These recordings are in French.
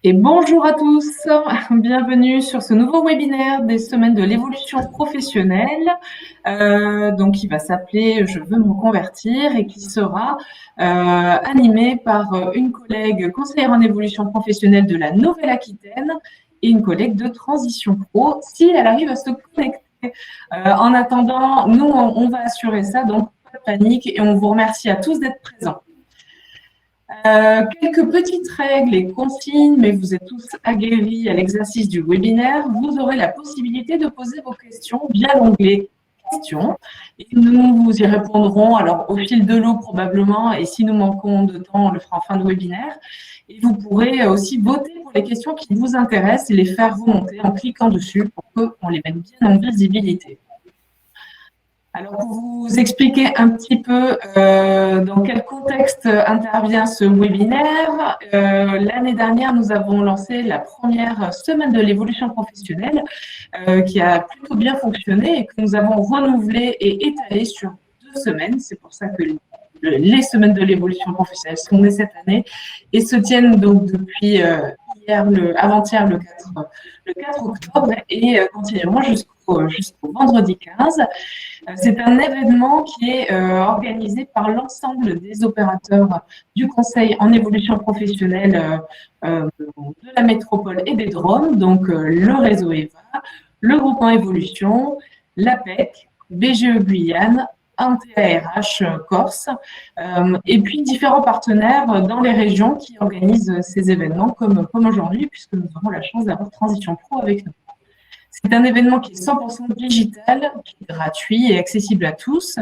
Et bonjour à tous, bienvenue sur ce nouveau webinaire des semaines de l'évolution professionnelle, qui va s'appeler Je veux me convertir et qui sera animé par une collègue conseillère en évolution professionnelle de la Nouvelle-Aquitaine et une collègue de Transition Pro, si elle arrive à se connecter. En attendant, nous, on va assurer ça, donc pas de panique, et on vous remercie à tous d'être présents. Quelques petites règles et consignes, mais vous êtes tous aguerris à l'exercice du webinaire. Vous aurez la possibilité de poser vos questions via l'onglet questions et nous vous y répondrons alors au fil de l'eau probablement, et si nous manquons de temps, on le fera en fin de webinaire. Et vous pourrez aussi voter pour les questions qui vous intéressent et les faire remonter en cliquant dessus pour qu'on les mette bien en visibilité. Alors, pour vous expliquer un petit peu dans quel contexte intervient ce webinaire, l'année dernière, nous avons lancé la première semaine de l'évolution professionnelle qui a plutôt bien fonctionné et que nous avons renouvelé et étalé sur 2 semaines. C'est pour ça que les semaines de l'évolution professionnelle sont nées cette année et se tiennent donc depuis avant-hier, le 4 octobre, et continueront jusqu'au vendredi 15. C'est un événement qui est organisé par l'ensemble des opérateurs du Conseil en évolution professionnelle de la métropole et des Drômes, donc le réseau EVA, le groupement Évolution, l'APEC, BGE Guyane, ANTARH Corse, et puis différents partenaires dans les régions qui organisent ces événements comme aujourd'hui, puisque nous aurons la chance d'avoir Transition Pro avec nous. C'est un événement qui est 100% digital, qui est gratuit et accessible à tous.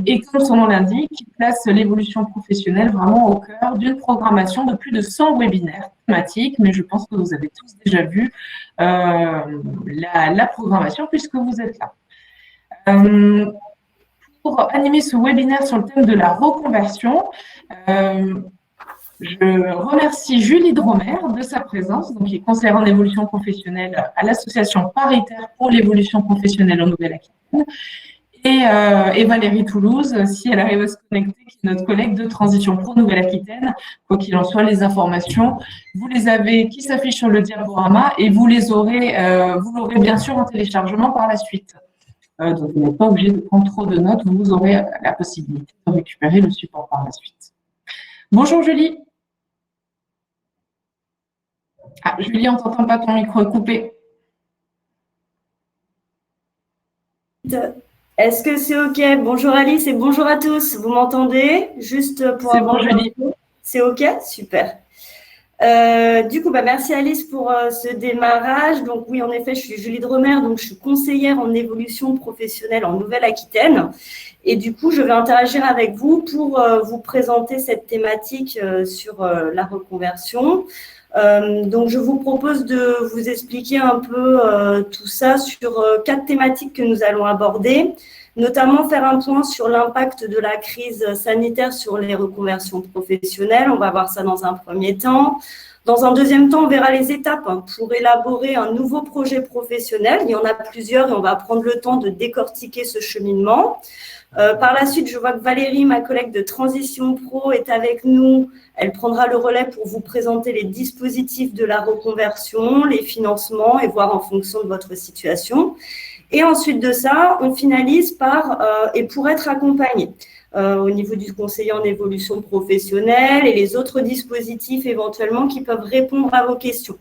Et comme son nom l'indique, il place l'évolution professionnelle vraiment au cœur d'une programmation de plus de 100 webinaires thématiques, mais je pense que vous avez tous déjà vu la programmation puisque vous êtes là. Pour animer ce webinaire sur le thème de la reconversion, je remercie Julie Dromer de sa présence, donc qui est conseillère en évolution professionnelle à l'association paritaire pour l'évolution professionnelle en Nouvelle-Aquitaine, et Valérie Toulouse, si elle arrive à se connecter, qui est notre collègue de Transition Pro Nouvelle-Aquitaine. Quoi qu'il en soit, les informations, vous les avez qui s'affichent sur le diaporama et vous l'aurez bien sûr en téléchargement par la suite. Donc vous n'êtes pas obligé de prendre trop de notes, vous aurez la possibilité de récupérer le support par la suite. Bonjour Julie. Ah, Julie, on ne t'entend pas, ton micro est coupé. Est-ce que c'est OK? Bonjour Alice et bonjour à tous. Vous m'entendez? Juste pour c'est bon, Julie. C'est OK? Super. Du coup, merci Alice pour ce démarrage. Donc oui, en effet, je suis Julie Dromer, donc je suis conseillère en évolution professionnelle en Nouvelle-Aquitaine. Et du coup, je vais interagir avec vous pour vous présenter cette thématique sur la reconversion. Donc, je vous propose de vous expliquer un peu tout ça sur 4 thématiques que nous allons aborder, notamment faire un point sur l'impact de la crise sanitaire sur les reconversions professionnelles. On va voir ça dans un premier temps. Dans un deuxième temps, on verra les étapes pour élaborer un nouveau projet professionnel. Il y en a plusieurs et on va prendre le temps de décortiquer ce cheminement. Par la suite, je vois que Valérie, ma collègue de Transition Pro, est avec nous. Elle prendra le relais pour vous présenter les dispositifs de la reconversion, les financements et voir en fonction de votre situation. Et ensuite de ça, on finalise par et pour être accompagné au niveau du conseiller en évolution professionnelle et les autres dispositifs éventuellement qui peuvent répondre à vos questions.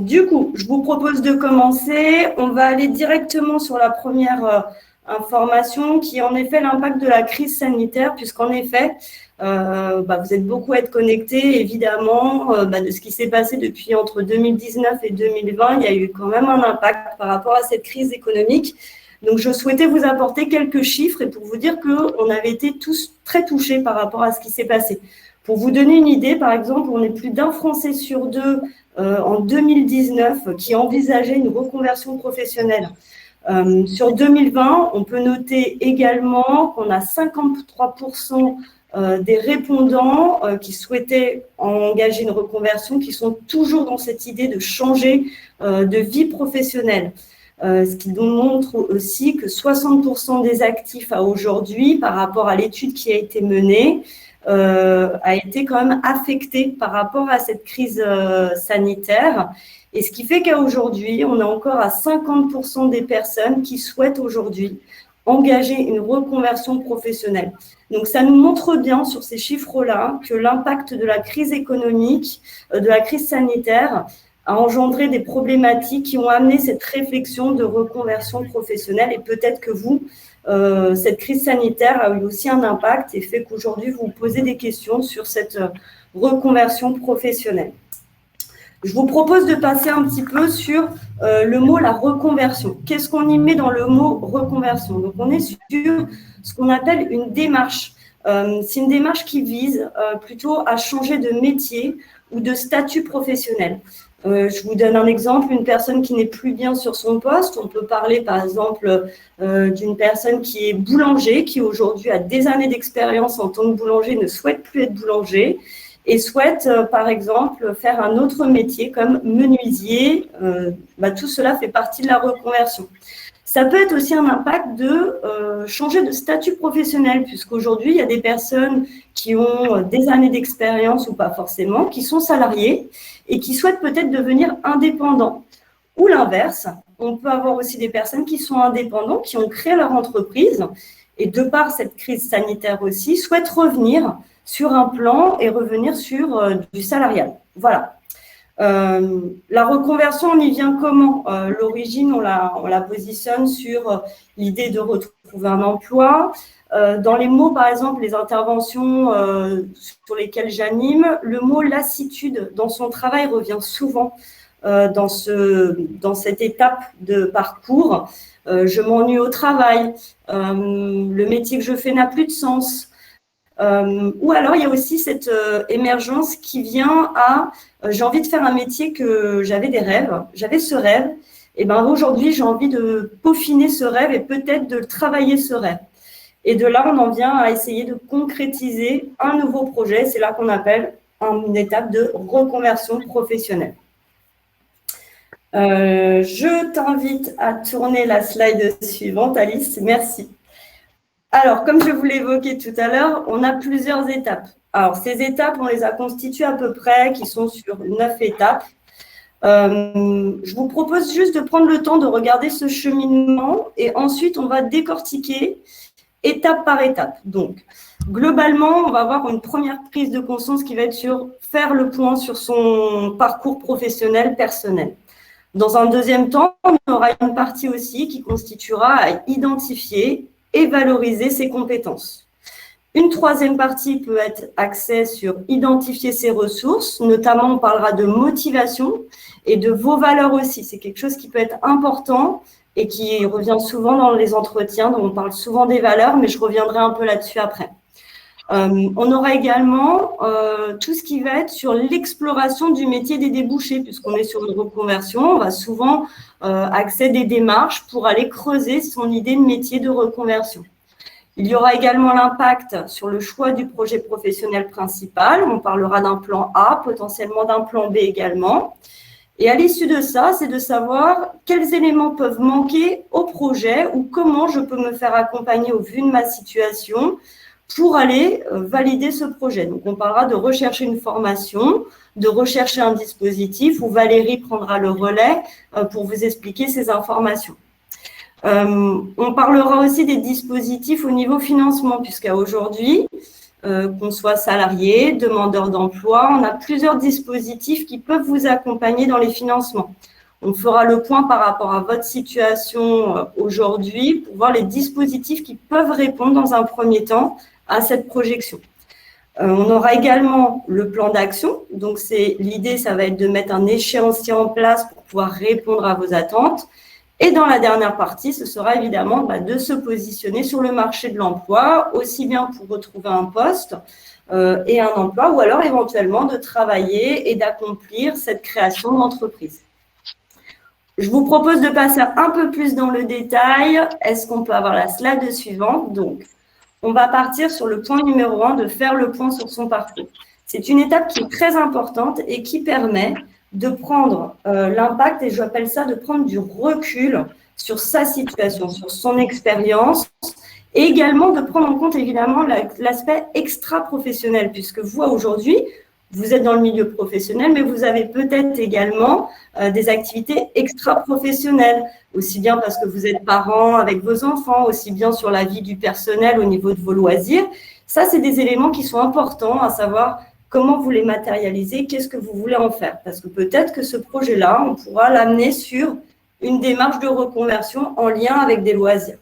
Du coup, je vous propose de commencer. On va aller directement sur la première information qui est en effet l'impact de la crise sanitaire, puisqu'en effet, vous êtes beaucoup à être connectés, évidemment, de ce qui s'est passé depuis entre 2019 et 2020. Il y a eu quand même un impact par rapport à cette crise économique. Donc, je souhaitais vous apporter quelques chiffres et pour vous dire qu'on avait été tous très touchés par rapport à ce qui s'est passé. Pour vous donner une idée, par exemple, on est plus d'un Français sur 2 en 2019 qui envisageait une reconversion professionnelle. Sur 2020, on peut noter également qu'on a 53% des répondants qui souhaitaient engager une reconversion, qui sont toujours dans cette idée de changer de vie professionnelle. Ce qui nous montre aussi que 60% des actifs à aujourd'hui, par rapport à l'étude qui a été menée, a été quand même affecté par rapport à cette crise sanitaire. Et ce qui fait qu'aujourd'hui, on est encore à 50% des personnes qui souhaitent aujourd'hui engager une reconversion professionnelle. Donc, ça nous montre bien sur ces chiffres-là que l'impact de la crise économique, de la crise sanitaire, a engendré des problématiques qui ont amené cette réflexion de reconversion professionnelle. Et peut-être que vous, cette crise sanitaire a eu aussi un impact et fait qu'aujourd'hui, vous vous posez des questions sur cette reconversion professionnelle. Je vous propose de passer un petit peu sur le mot la reconversion. Qu'est-ce qu'on y met dans le mot reconversion? Donc, on est sur ce qu'on appelle une démarche. C'est une démarche qui vise plutôt à changer de métier ou de statut professionnel. Je vous donne un exemple, une personne qui n'est plus bien sur son poste. On peut parler par exemple d'une personne qui est boulanger, qui aujourd'hui a des années d'expérience en tant que boulanger, ne souhaite plus être boulanger et souhaite par exemple faire un autre métier comme menuisier. Tout cela fait partie de la reconversion. Ça peut être aussi un impact de changer de statut professionnel, puisqu'aujourd'hui, il y a des personnes qui ont des années d'expérience ou pas forcément, qui sont salariés et qui souhaitent peut-être devenir indépendants. Ou l'inverse, on peut avoir aussi des personnes qui sont indépendants, qui ont créé leur entreprise et de par cette crise sanitaire aussi, souhaitent revenir sur un plan et revenir sur du salarial. Voilà. La reconversion, on y vient comment? L'origine, on la positionne sur l'idée de retrouver un emploi. Dans les mots, par exemple, les interventions sur lesquelles j'anime, le mot lassitude dans son travail revient souvent dans cette étape de parcours. Je m'ennuie au travail, le métier que je fais n'a plus de sens. Ou alors, il y a aussi cette émergence qui vient à j'ai envie de faire un métier que j'avais des rêves, j'avais ce rêve, et bien aujourd'hui, j'ai envie de peaufiner ce rêve et peut-être de travailler ce rêve. Et de là, on en vient à essayer de concrétiser un nouveau projet. C'est là qu'on appelle une étape de reconversion professionnelle. Je t'invite à tourner la slide suivante, Alice. Merci. Alors, comme je vous l'évoquais tout à l'heure, on a plusieurs étapes. Alors, ces étapes, on les a constituées à peu près, qui sont sur 9 étapes. Je vous propose juste de prendre le temps de regarder ce cheminement et ensuite, on va décortiquer étape par étape. Donc, globalement, on va avoir une première prise de conscience qui va être sur faire le point sur son parcours professionnel personnel. Dans un deuxième temps, on aura une partie aussi qui constituera à identifier et valoriser ses compétences. Une troisième partie peut être axée sur identifier ses ressources, notamment on parlera de motivation et de vos valeurs aussi. C'est quelque chose qui peut être important et qui revient souvent dans les entretiens, dont on parle souvent des valeurs, mais je reviendrai un peu là-dessus après. On aura également tout ce qui va être sur l'exploration du métier des débouchés, puisqu'on est sur une reconversion, on va souvent axer des démarches pour aller creuser son idée de métier de reconversion. Il y aura également l'impact sur le choix du projet professionnel principal. On parlera d'un plan A, potentiellement d'un plan B également. Et à l'issue de ça, c'est de savoir quels éléments peuvent manquer au projet ou comment je peux me faire accompagner au vu de ma situation pour aller valider ce projet. Donc, on parlera de rechercher une formation, de rechercher un dispositif où Valérie prendra le relais pour vous expliquer ces informations. On parlera aussi des dispositifs au niveau financement, puisqu'à aujourd'hui, qu'on soit salarié, demandeur d'emploi, on a plusieurs dispositifs qui peuvent vous accompagner dans les financements. On fera le point par rapport à votre situation aujourd'hui pour voir les dispositifs qui peuvent répondre dans un premier temps à cette projection. On aura également le plan d'action. Donc, l'idée, ça va être de mettre un échéancier en place pour pouvoir répondre à vos attentes. Et dans la dernière partie, ce sera évidemment de se positionner sur le marché de l'emploi, aussi bien pour retrouver un poste et un emploi, ou alors éventuellement de travailler et d'accomplir cette création d'entreprise. Je vous propose de passer un peu plus dans le détail. Est-ce qu'on peut avoir la slide suivante? Donc, on va partir sur le point numéro 1, de faire le point sur son parcours. C'est une étape qui est très importante et qui permet de prendre l'impact, et j'appelle ça de prendre du recul sur sa situation, sur son expérience Et également de prendre en compte évidemment l'aspect extra-professionnel, puisque vous, aujourd'hui, vous êtes dans le milieu professionnel, mais vous avez peut-être également des activités extra-professionnelles, aussi bien parce que vous êtes parent avec vos enfants, aussi bien sur la vie du personnel au niveau de vos loisirs. Ça, c'est des éléments qui sont importants à savoir comment vous les matérialisez, qu'est-ce que vous voulez en faire. Parce que peut-être que ce projet-là, on pourra l'amener sur une démarche de reconversion en lien avec des loisirs.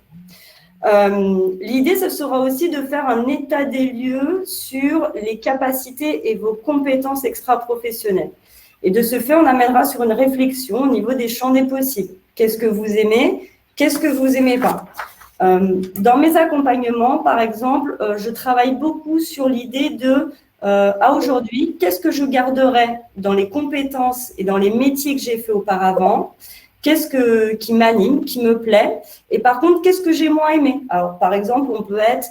L'idée, ce sera aussi de faire un état des lieux sur les capacités et vos compétences extra-professionnelles. Et de ce fait, on amènera sur une réflexion au niveau des champs des possibles. Qu'est-ce que vous aimez? Qu'est-ce que vous n'aimez pas? Dans mes accompagnements, par exemple, je travaille beaucoup sur l'idée de, à aujourd'hui, qu'est-ce que je garderai dans les compétences et dans les métiers que j'ai fait auparavant? Qu'est-ce qui m'anime, qui me plaît? Et par contre, qu'est-ce que j'ai moins aimé? Alors, par exemple, on peut être,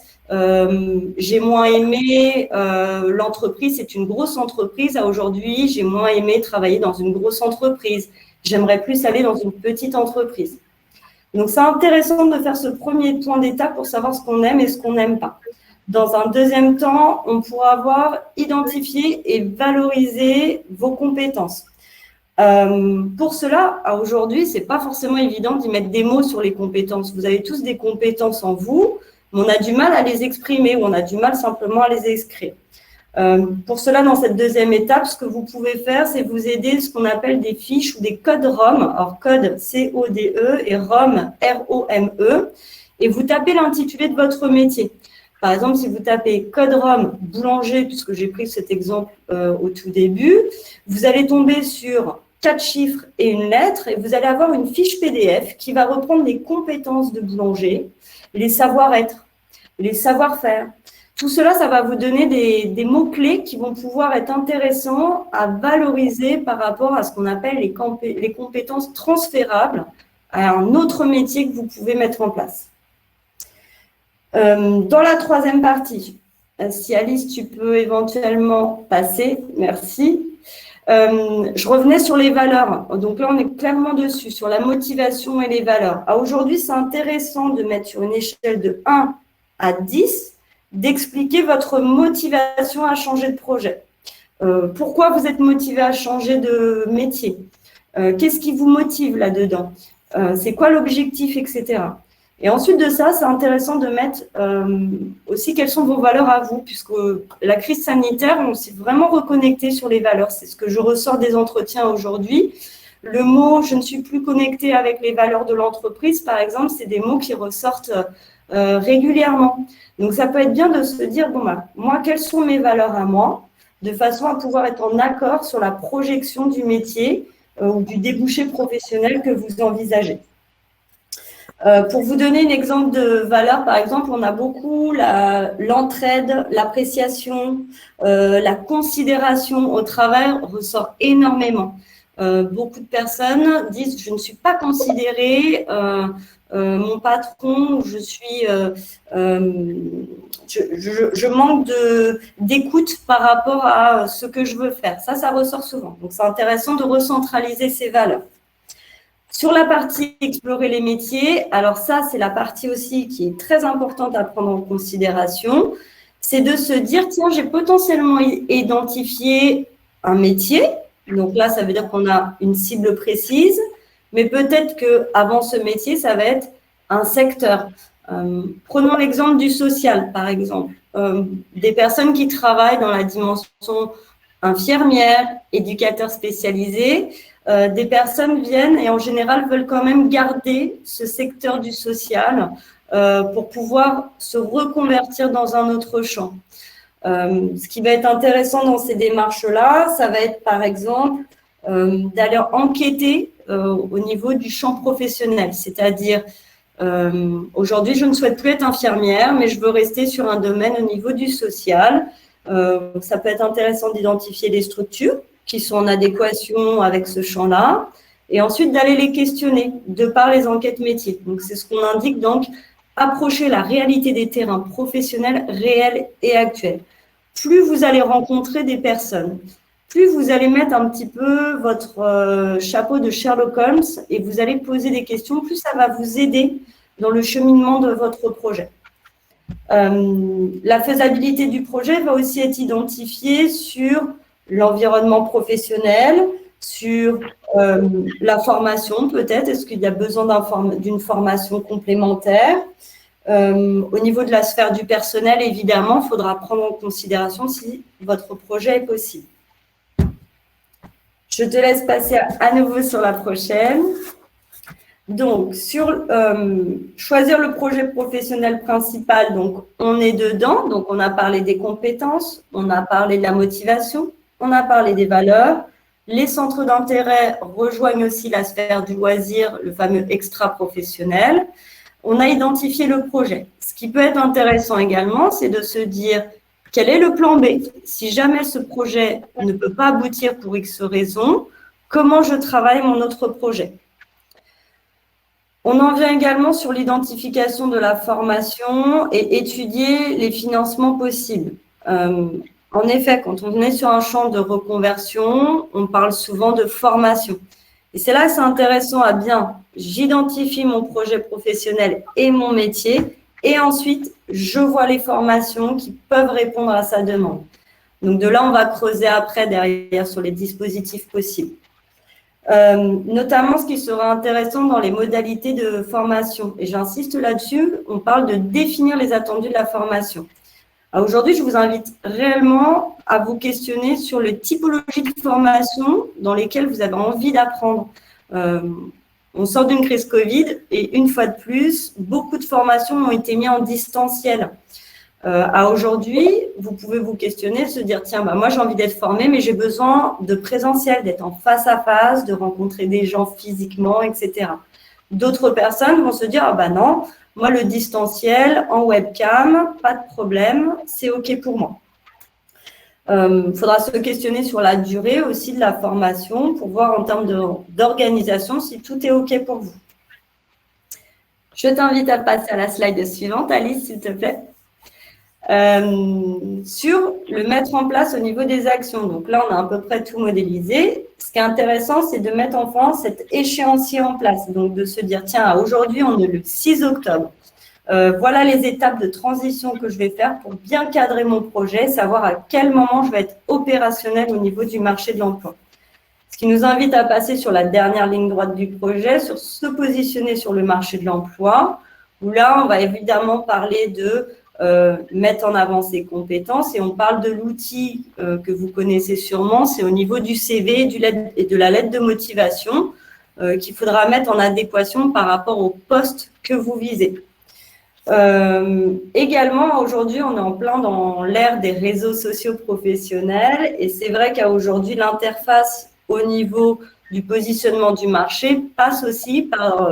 j'ai moins aimé l'entreprise, c'est une grosse entreprise. À aujourd'hui, j'ai moins aimé travailler dans une grosse entreprise. J'aimerais plus aller dans une petite entreprise. Donc, c'est intéressant de faire ce premier point d'étape pour savoir ce qu'on aime et ce qu'on n'aime pas. Dans un deuxième temps, on pourra avoir identifié et valorisé vos compétences. Pour cela, aujourd'hui, ce n'est pas forcément évident d'y mettre des mots sur les compétences. Vous avez tous des compétences en vous, mais on a du mal à les exprimer ou on a du mal simplement à les écrire. Pour cela, dans cette deuxième étape, ce que vous pouvez faire, c'est vous aider ce qu'on appelle des fiches ou des codes ROM. Alors, code C-O-D-E et ROM, R-O-M-E. Et vous tapez l'intitulé de votre métier. Par exemple, si vous tapez code ROM boulanger, puisque j'ai pris cet exemple au tout début, vous allez tomber sur 4 chiffres et une lettre et vous allez avoir une fiche PDF qui va reprendre les compétences de boulanger, les savoir-être, les savoir-faire. Tout cela, ça va vous donner des mots-clés qui vont pouvoir être intéressants à valoriser par rapport à ce qu'on appelle les compétences transférables à un autre métier que vous pouvez mettre en place. Dans la troisième partie, si Alice, tu peux éventuellement passer, merci. Je revenais sur les valeurs. Donc là, on est clairement dessus, sur la motivation et les valeurs. Aujourd'hui, c'est intéressant de mettre sur une échelle de 1 à 10, d'expliquer votre motivation à changer de projet. Pourquoi vous êtes motivé à changer de métier? Qu'est-ce qui vous motive là-dedans? C'est quoi l'objectif, etc. Et ensuite de ça, c'est intéressant de mettre aussi quelles sont vos valeurs à vous, puisque la crise sanitaire, on s'est vraiment reconnecté sur les valeurs. C'est ce que je ressors des entretiens aujourd'hui. Le mot « je ne suis plus connecté avec les valeurs de l'entreprise », par exemple, c'est des mots qui ressortent régulièrement. Donc, ça peut être bien de se dire, bon, bah, moi, quelles sont mes valeurs à moi, de façon à pouvoir être en accord sur la projection du métier ou du débouché professionnel que vous envisagez. Pour vous donner un exemple de valeur, par exemple, on a beaucoup l'entraide, l'appréciation, la considération au travail ressort énormément. Beaucoup de personnes disent « je ne suis pas considérée, mon patron, je manque d'écoute par rapport à ce que je veux faire ». Ça ressort souvent. Donc, c'est intéressant de recentraliser ces valeurs. Sur la partie explorer les métiers, alors ça, c'est la partie aussi qui est très importante à prendre en considération, c'est de se dire, tiens, j'ai potentiellement identifié un métier. Donc là, ça veut dire qu'on a une cible précise, mais peut-être qu'avant ce métier, ça va être un secteur. Prenons l'exemple du social, par exemple. Des personnes qui travaillent dans la dimension infirmière, éducateur spécialisé, des personnes viennent et en général veulent quand même garder ce secteur du social pour pouvoir se reconvertir dans un autre champ. Ce qui va être intéressant dans ces démarches-là, ça va être par exemple d'aller enquêter au niveau du champ professionnel, c'est-à-dire aujourd'hui je ne souhaite plus être infirmière, mais je veux rester sur un domaine au niveau du social. Ça peut être intéressant d'identifier les structures qui sont en adéquation avec ce champ-là, et ensuite d'aller les questionner de par les enquêtes métiers. Donc, c'est ce qu'on indique, donc, approcher la réalité des terrains professionnels réels et actuels. Plus vous allez rencontrer des personnes, plus vous allez mettre un petit peu votre chapeau de Sherlock Holmes et vous allez poser des questions, plus ça va vous aider dans le cheminement de votre projet. La faisabilité du projet va aussi être identifiée sur l'environnement professionnel, sur la formation peut-être. Est-ce qu'il y a besoin d'une formation complémentaire? Au niveau de la sphère du personnel, évidemment, il faudra prendre en considération si votre projet est possible. Je te laisse passer à nouveau sur la prochaine. Donc, sur choisir le projet professionnel principal, donc on est dedans. Donc, on a parlé des compétences, on a parlé de la motivation, on a parlé des valeurs. Les centres d'intérêt rejoignent aussi la sphère du loisir, le fameux extra-professionnel. On a identifié le projet. Ce qui peut être intéressant également, c'est de se dire quel est le plan B. Si jamais ce projet ne peut pas aboutir pour X raisons, comment je travaille mon autre projet? On en vient également sur l'identification de la formation et étudier les financements possibles. En effet, quand on est sur un champ de reconversion, on parle souvent de formation. Et c'est là que c'est intéressant à bien, j'identifie mon projet professionnel et mon métier, et ensuite, je vois les formations qui peuvent répondre à sa demande. Donc, de là, on va creuser après, derrière, sur les dispositifs possibles. Notamment, ce qui sera intéressant dans les modalités de formation. Et j'insiste là-dessus, on parle de définir les attendus de la formation. Aujourd'hui, je vous invite réellement à vous questionner sur les typologies de formation dans lesquelles vous avez envie d'apprendre. On sort d'une crise Covid et une fois de plus, beaucoup de formations ont été mises en distanciel. À aujourd'hui, vous pouvez vous questionner, se dire, tiens, moi j'ai envie d'être formée, mais j'ai besoin de présentiel, d'être en face à face, de rencontrer des gens physiquement, etc. D'autres personnes vont se dire, non, moi le distanciel en webcam, pas de problème, c'est OK pour moi. Il faudra se questionner sur la durée aussi de la formation pour voir en termes d'organisation si tout est OK pour vous. Je t'invite à passer à la slide suivante, Alice, s'il te plaît. Sur le mettre en place au niveau des actions. Donc là, on a à peu près tout modélisé. Ce qui est intéressant, c'est de mettre enfin cet échéancier en place. Donc, de se dire, tiens, aujourd'hui, on est le 6 octobre. Voilà les étapes de transition que je vais faire pour bien cadrer mon projet, savoir à quel moment je vais être opérationnel au niveau du marché de l'emploi. Ce qui nous invite à passer sur la dernière ligne droite du projet, sur se positionner sur le marché de l'emploi, où là, on va évidemment parler de mettre en avant ses compétences et on parle de l'outil que vous connaissez sûrement, c'est au niveau du CV et de la lettre de motivation qu'il faudra mettre en adéquation par rapport au poste que vous visez. Également, aujourd'hui, on est en plein dans l'ère des réseaux sociaux professionnels et c'est vrai qu'aujourd'hui, l'interface au niveau du positionnement du marché passe aussi par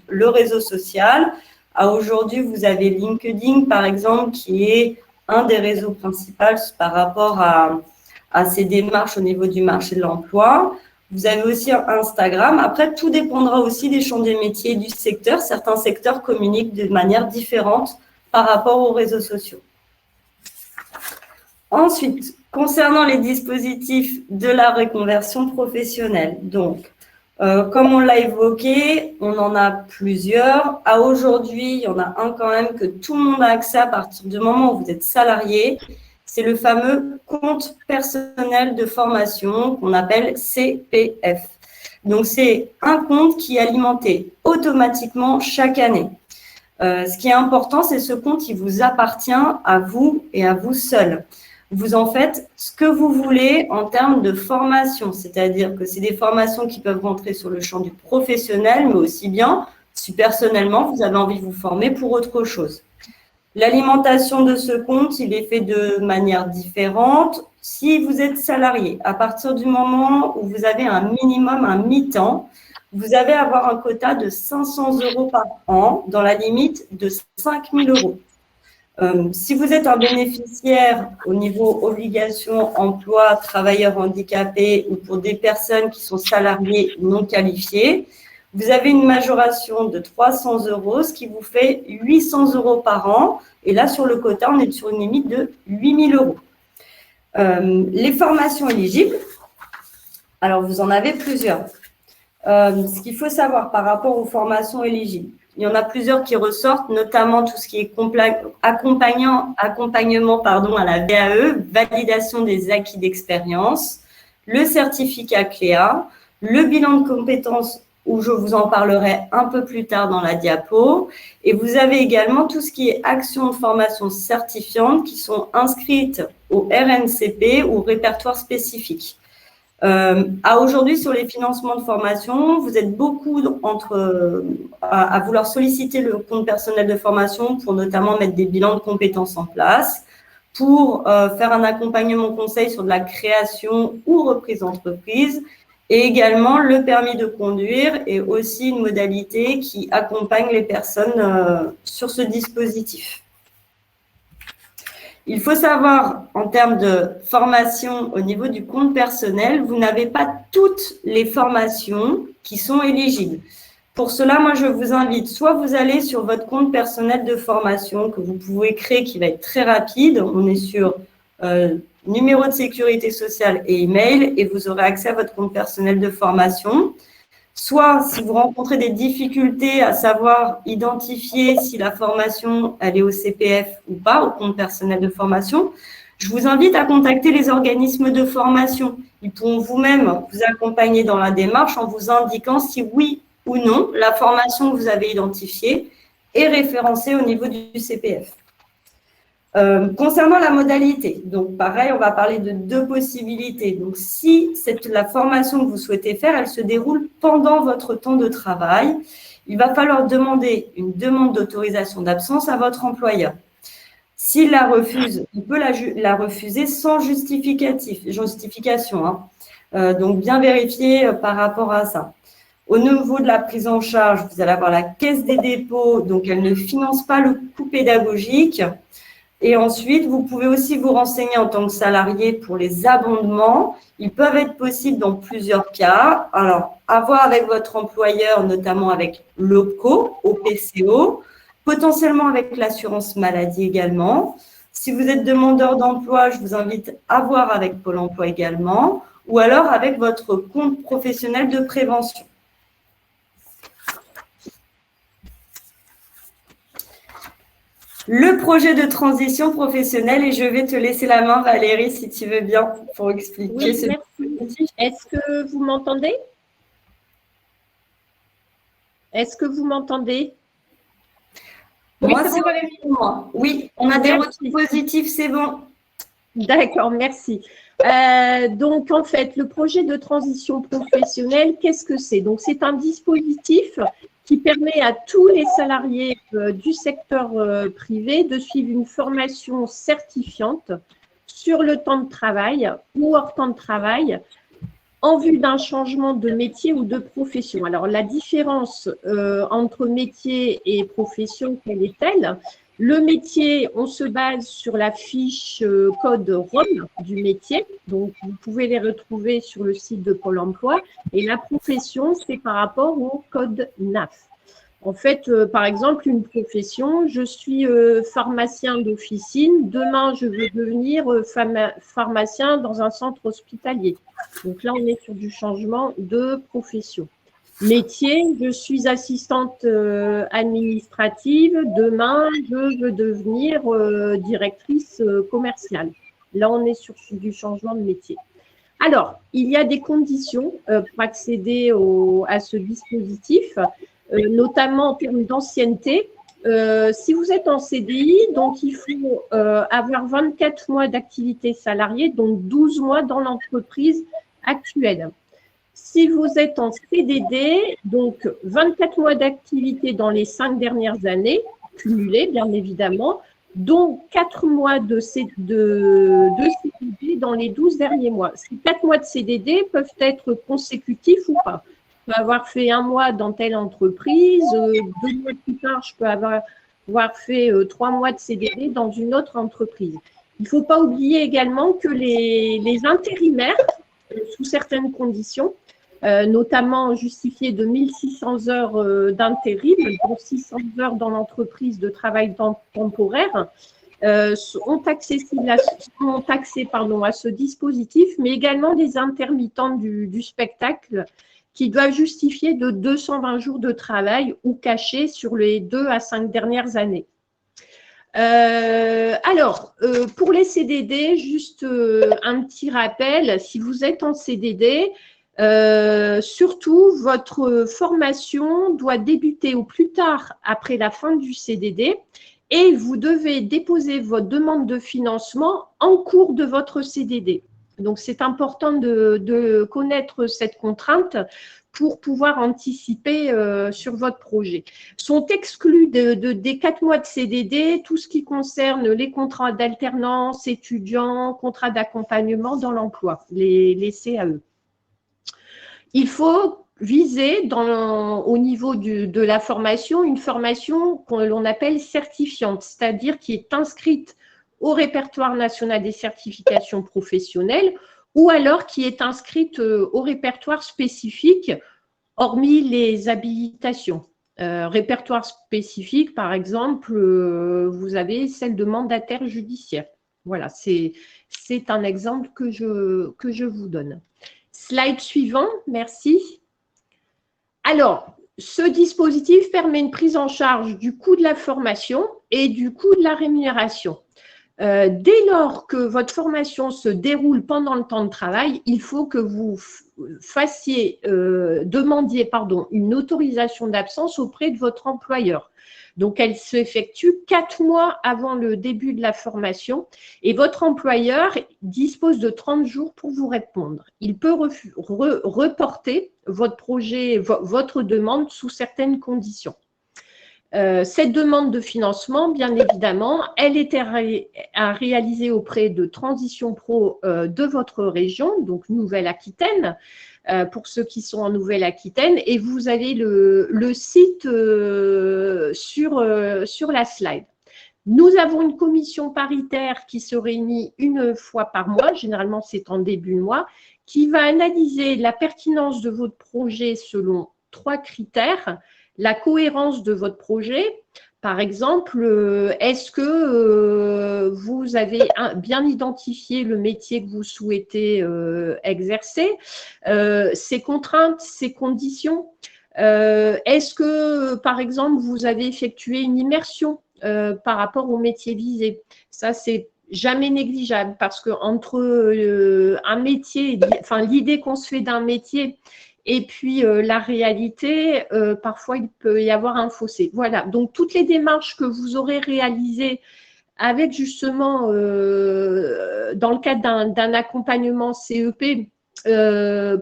le réseau social. Aujourd'hui, vous avez LinkedIn, par exemple, qui est un des réseaux principaux par rapport à ces démarches au niveau du marché de l'emploi. Vous avez aussi Instagram. Après, tout dépendra aussi des champs des métiers et du secteur. Certains secteurs communiquent de manière différente par rapport aux réseaux sociaux. Ensuite, concernant les dispositifs de la reconversion professionnelle, donc, comme on l'a évoqué, on en a plusieurs. À aujourd'hui, il y en a un quand même que tout le monde a accès à partir du moment où vous êtes salarié. C'est le fameux compte personnel de formation qu'on appelle CPF. Donc, c'est un compte qui est alimenté automatiquement chaque année. Ce qui est important, c'est ce compte, il vous appartient à vous et à vous seul. Vous en faites ce que vous voulez en termes de formation, c'est-à-dire que c'est des formations qui peuvent rentrer sur le champ du professionnel, mais aussi bien si personnellement, vous avez envie de vous former pour autre chose. L'alimentation de ce compte, il est fait de manière différente. Si vous êtes salarié, à partir du moment où vous avez un minimum, un mi-temps, vous allez avoir un quota de 500 € par an dans la limite de 5 000 €. Si vous êtes un bénéficiaire au niveau obligation, emploi, travailleurs handicapés ou pour des personnes qui sont salariés non qualifiés, vous avez une majoration de 300 €, ce qui vous fait 800 € par an. Et là, sur le quota, on est sur une limite de 8 000 €. Les formations éligibles, alors vous en avez plusieurs. Ce qu'il faut savoir par rapport aux formations éligibles, Il y en a plusieurs qui ressortent, notamment tout ce qui est accompagnement à la VAE, validation des acquis d'expérience, le certificat CLEA, le bilan de compétences où je vous en parlerai un peu plus tard dans la diapo. Et vous avez également tout ce qui est actions de formation certifiantes qui sont inscrites au RNCP ou répertoire spécifique. À aujourd'hui, sur les financements de formation, vous êtes beaucoup à vouloir solliciter le compte personnel de formation pour notamment mettre des bilans de compétences en place, pour faire un accompagnement conseil sur de la création ou reprise d'entreprise, et également le permis de conduire est aussi une modalité qui accompagne les personnes sur ce dispositif. Il faut savoir, en termes de formation au niveau du compte personnel, vous n'avez pas toutes les formations qui sont éligibles. Pour cela, moi, je vous invite, soit vous allez sur votre compte personnel de formation que vous pouvez créer, qui va être très rapide. On est sur numéro de sécurité sociale et email, et vous aurez accès à votre compte personnel de formation. Soit, si vous rencontrez des difficultés à savoir identifier si la formation elle est au CPF ou pas, au compte personnel de formation, je vous invite à contacter les organismes de formation. Ils pourront vous-même vous accompagner dans la démarche en vous indiquant si oui ou non la formation que vous avez identifiée est référencée au niveau du CPF. Concernant la modalité, donc pareil, on va parler de deux possibilités. Donc, si la formation que vous souhaitez faire, elle se déroule pendant votre temps de travail, il va falloir demander une demande d'autorisation d'absence à votre employeur. S'il la refuse, il peut la refuser sans justification. Donc, bien vérifier par rapport à ça. Au niveau de la prise en charge, vous allez avoir la Caisse des dépôts, donc elle ne finance pas le coût pédagogique. Et ensuite, vous pouvez aussi vous renseigner en tant que salarié pour les abondements. Ils peuvent être possibles dans plusieurs cas. Alors, à voir avec votre employeur, notamment avec l'OPCO, OPCO, potentiellement avec l'assurance maladie également. Si vous êtes demandeur d'emploi, je vous invite à voir avec Pôle emploi également, ou alors avec votre compte professionnel de prévention. Le projet de transition professionnelle, et je vais te laisser la main, Valérie, si tu veux bien, pour expliquer ce dispositif. Est-ce que vous m'entendez? Est-ce que vous m'entendez? Moi, c'est Valérie. Oui, on a des retours positifs, c'est bon. D'accord, merci. Donc, en fait, le projet de transition professionnelle, qu'est-ce que c'est? Donc, c'est un dispositif qui permet à tous les salariés du secteur privé de suivre une formation certifiante sur le temps de travail ou hors temps de travail en vue d'un changement de métier ou de profession. Alors, la différence entre métier et profession, quelle est-elle? Le métier, on se base sur la fiche code ROM du métier. Donc, vous pouvez les retrouver sur le site de Pôle emploi. Et la profession, c'est par rapport au code NAF. En fait, par exemple, une profession, je suis pharmacien d'officine. Demain, je veux devenir pharmacien dans un centre hospitalier. Donc là, on est sur du changement de profession. Métier, je suis assistante administrative. Demain, je veux devenir directrice commerciale. Là, on est sur du changement de métier. Alors, il y a des conditions pour accéder à ce dispositif, notamment en termes d'ancienneté. Si vous êtes en CDI, donc il faut avoir 24 mois d'activité salariée, donc 12 mois dans l'entreprise actuelle. Si vous êtes en CDD, donc 24 mois d'activité dans les 5 dernières années, cumulées bien évidemment, dont 4 mois de CDD dans les 12 derniers mois. Ces 4 mois de CDD peuvent être consécutifs ou pas. Je peux avoir fait 1 mois dans telle entreprise, 2 mois plus tard, je peux avoir fait 3 mois de CDD dans une autre entreprise. Il ne faut pas oublier également que les intérimaires, sous certaines conditions, notamment justifiées de 1600 heures d'intérim, dont 600 heures dans l'entreprise de travail temporaire, sont accès à ce dispositif, mais également des intermittents du spectacle qui doivent justifier de 220 jours de travail ou cachés sur les 2 à 5 dernières années. Pour les CDD, juste un petit rappel, si vous êtes en CDD, surtout, votre formation doit débuter au plus tard après la fin du CDD et vous devez déposer votre demande de financement en cours de votre CDD. Donc, c'est important de connaître cette contrainte pour pouvoir anticiper sur votre projet. Sont exclus des 4 mois de CDD tout ce qui concerne les contrats d'alternance, étudiants, contrats d'accompagnement dans l'emploi, les CAE. Il faut viser au niveau de la formation, une formation que l'on appelle certifiante, c'est-à-dire qui est inscrite au répertoire national des certifications professionnelles ou alors qui est inscrite au répertoire spécifique, hormis les habilitations. Répertoire spécifique, par exemple, vous avez celle de mandataire judiciaire. Voilà, c'est un exemple que je vous donne. Slide suivant, merci. Alors, ce dispositif permet une prise en charge du coût de la formation et du coût de la rémunération. Dès lors que votre formation se déroule pendant le temps de travail, il faut que vous demandiez une autorisation d'absence auprès de votre employeur. Donc, elle s'effectue 4 mois avant le début de la formation et votre employeur dispose de 30 jours pour vous répondre. Il peut reporter votre projet, votre demande sous certaines conditions. Cette demande de financement, bien évidemment, elle était à réaliser auprès de Transition Pro de votre région, donc Nouvelle-Aquitaine, pour ceux qui sont en Nouvelle-Aquitaine, et vous avez le site sur la slide. Nous avons une commission paritaire qui se réunit une fois par mois, généralement c'est en début de mois, qui va analyser la pertinence de votre projet selon 3 critères. La cohérence de votre projet, par exemple, est-ce que vous avez bien identifié le métier que vous souhaitez exercer, ses contraintes, ses conditions, est-ce que, par exemple, vous avez effectué une immersion par rapport au métier visé? Ça, c'est jamais négligeable parce qu'entre un métier, enfin l'idée qu'on se fait d'un métier et puis la réalité, parfois il peut y avoir un fossé. Voilà, donc toutes les démarches que vous aurez réalisées avec justement, dans le cadre d'un accompagnement CEP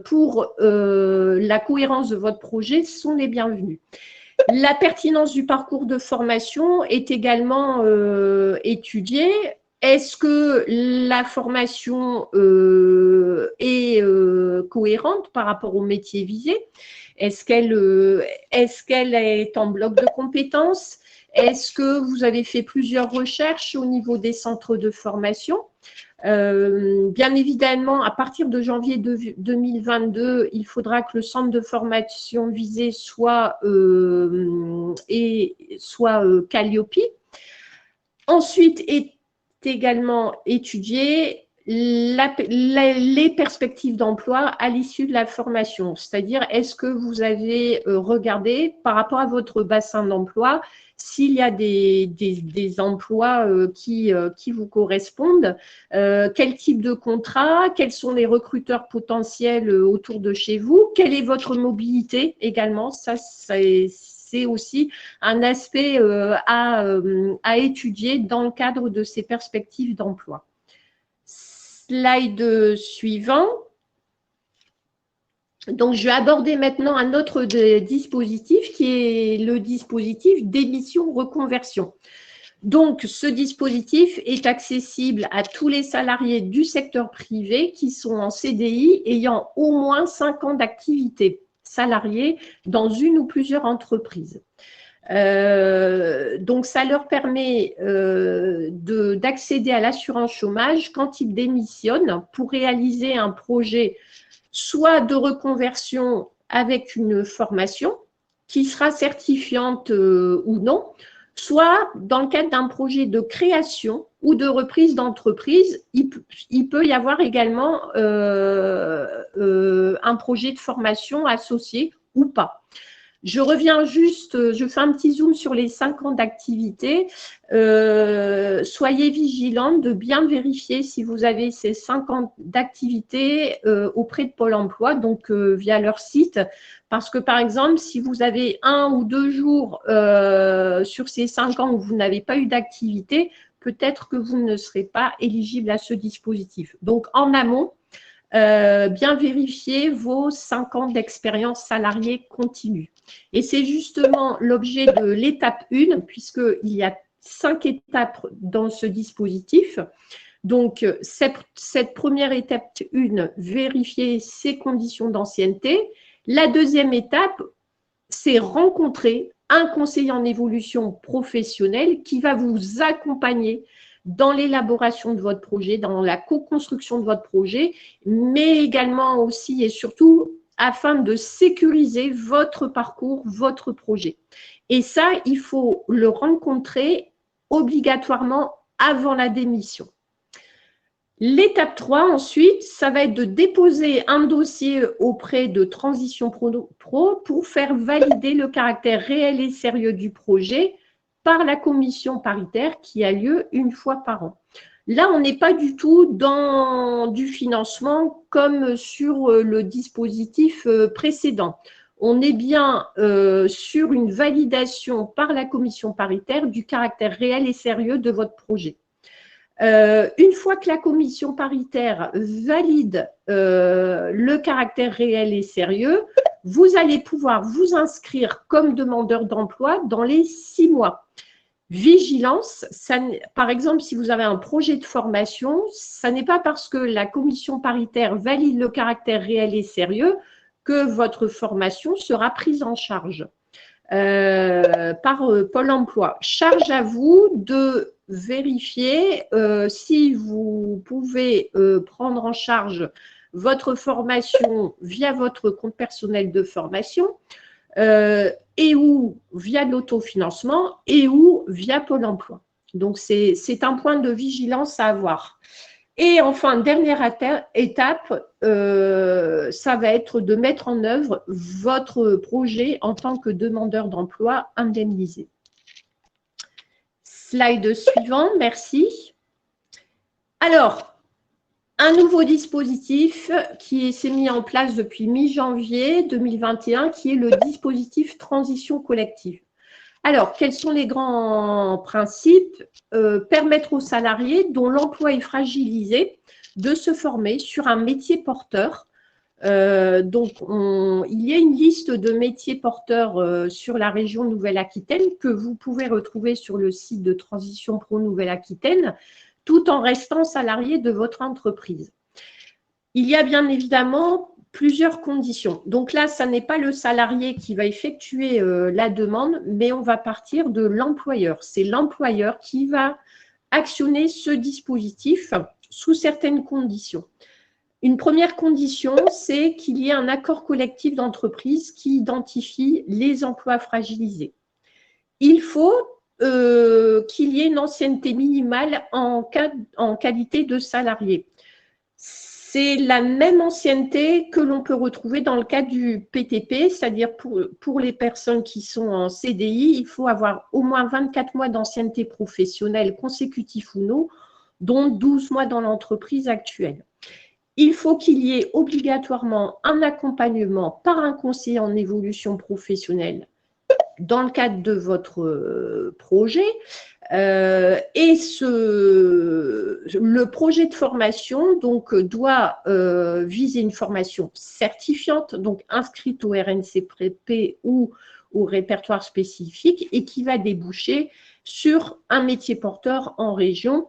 pour la cohérence de votre projet sont les bienvenues. La pertinence du parcours de formation est également étudiée. Est-ce que la formation est cohérente par rapport au métier visé? Est-ce qu'elle est en bloc de compétences? Est-ce que vous avez fait plusieurs recherches au niveau des centres de formation? Bien évidemment, à partir de janvier 2022, il faudra que le centre de formation visé soit Calliope. Ensuite, également étudier les perspectives d'emploi à l'issue de la formation. C'est-à-dire, est-ce que vous avez regardé par rapport à votre bassin d'emploi s'il y a des emplois qui vous correspondent, quel type de contrat, quels sont les recruteurs potentiels autour de chez vous, quelle est votre mobilité également, ça c'est aussi un aspect à étudier dans le cadre de ces perspectives d'emploi. Slide suivant. Donc, je vais aborder maintenant un autre dispositif qui est le dispositif démission-reconversion. Donc, ce dispositif est accessible à tous les salariés du secteur privé qui sont en CDI ayant au moins 5 ans d'activité salariés dans une ou plusieurs entreprises. Donc, ça leur permet d'accéder à l'assurance chômage quand ils démissionnent pour réaliser un projet soit de reconversion avec une formation qui sera certifiante ou non, soit dans le cadre d'un projet de création ou de reprise d'entreprise, il peut y avoir également un projet de formation associé ou pas. Je reviens juste, je fais un petit zoom sur les 5 ans d'activité. Soyez vigilants de bien vérifier si vous avez ces 5 ans d'activité auprès de Pôle emploi, donc via leur site. Parce que, par exemple, si vous avez 1 ou 2 jours sur ces 5 ans où vous n'avez pas eu d'activité, peut-être que vous ne serez pas éligible à ce dispositif. Donc, en amont, bien vérifier vos 5 ans d'expérience salariée continue. Et c'est justement l'objet de l'étape 1, puisqu'il y a 5 étapes dans ce dispositif. Donc, cette première étape 1, vérifier ses conditions d'ancienneté. La deuxième étape, c'est rencontrer un conseiller en évolution professionnelle qui va vous accompagner dans l'élaboration de votre projet, dans la co-construction de votre projet, mais également aussi et surtout afin de sécuriser votre parcours, votre projet. Et ça, il faut le rencontrer obligatoirement avant la démission. L'étape 3, ensuite, ça va être de déposer un dossier auprès de Transition Pro pour faire valider le caractère réel et sérieux du projet par la commission paritaire qui a lieu 1 fois par an. Là, on n'est pas du tout dans du financement comme sur le dispositif précédent. On est bien sur une validation par la commission paritaire du caractère réel et sérieux de votre projet. Une fois que la commission paritaire valide le caractère réel et sérieux, vous allez pouvoir vous inscrire comme demandeur d'emploi dans les 6 mois. Vigilance, par exemple, si vous avez un projet de formation, ça n'est pas parce que la commission paritaire valide le caractère réel et sérieux que votre formation sera prise en charge par Pôle emploi. Charge à vous de vérifier si vous pouvez prendre en charge votre formation via votre compte personnel de formation et ou via de l'autofinancement et ou via Pôle emploi. Donc, c'est un point de vigilance à avoir. Et enfin, dernière étape, ça va être de mettre en œuvre votre projet en tant que demandeur d'emploi indemnisé. Slide suivant, merci. Alors, un nouveau dispositif qui s'est mis en place depuis mi-janvier 2021, qui est le dispositif transition collective. Alors, quels sont les grands principes? Permettre aux salariés dont l'emploi est fragilisé de se former sur un métier porteur. Donc, il y a une liste de métiers porteurs sur la région Nouvelle-Aquitaine que vous pouvez retrouver sur le site de Transition Pro Nouvelle-Aquitaine, tout en restant salarié de votre entreprise. Il y a bien évidemment plusieurs conditions. Donc là, ça n'est pas le salarié qui va effectuer la demande, mais on va partir de l'employeur. C'est l'employeur qui va actionner ce dispositif sous certaines conditions. Une première condition, c'est qu'il y ait un accord collectif d'entreprise qui identifie les emplois fragilisés. Il faut qu'il y ait une ancienneté minimale en qualité de salarié. C'est la même ancienneté que l'on peut retrouver dans le cadre du PTP, c'est-à-dire pour les personnes qui sont en CDI, il faut avoir au moins 24 mois d'ancienneté professionnelle, consécutifs ou non, dont 12 mois dans l'entreprise actuelle. Il faut qu'il y ait obligatoirement un accompagnement par un conseiller en évolution professionnelle dans le cadre de votre projet. Et le projet de formation donc, doit viser une formation certifiante, donc inscrite au RNCP ou au répertoire spécifique et qui va déboucher sur un métier porteur en région.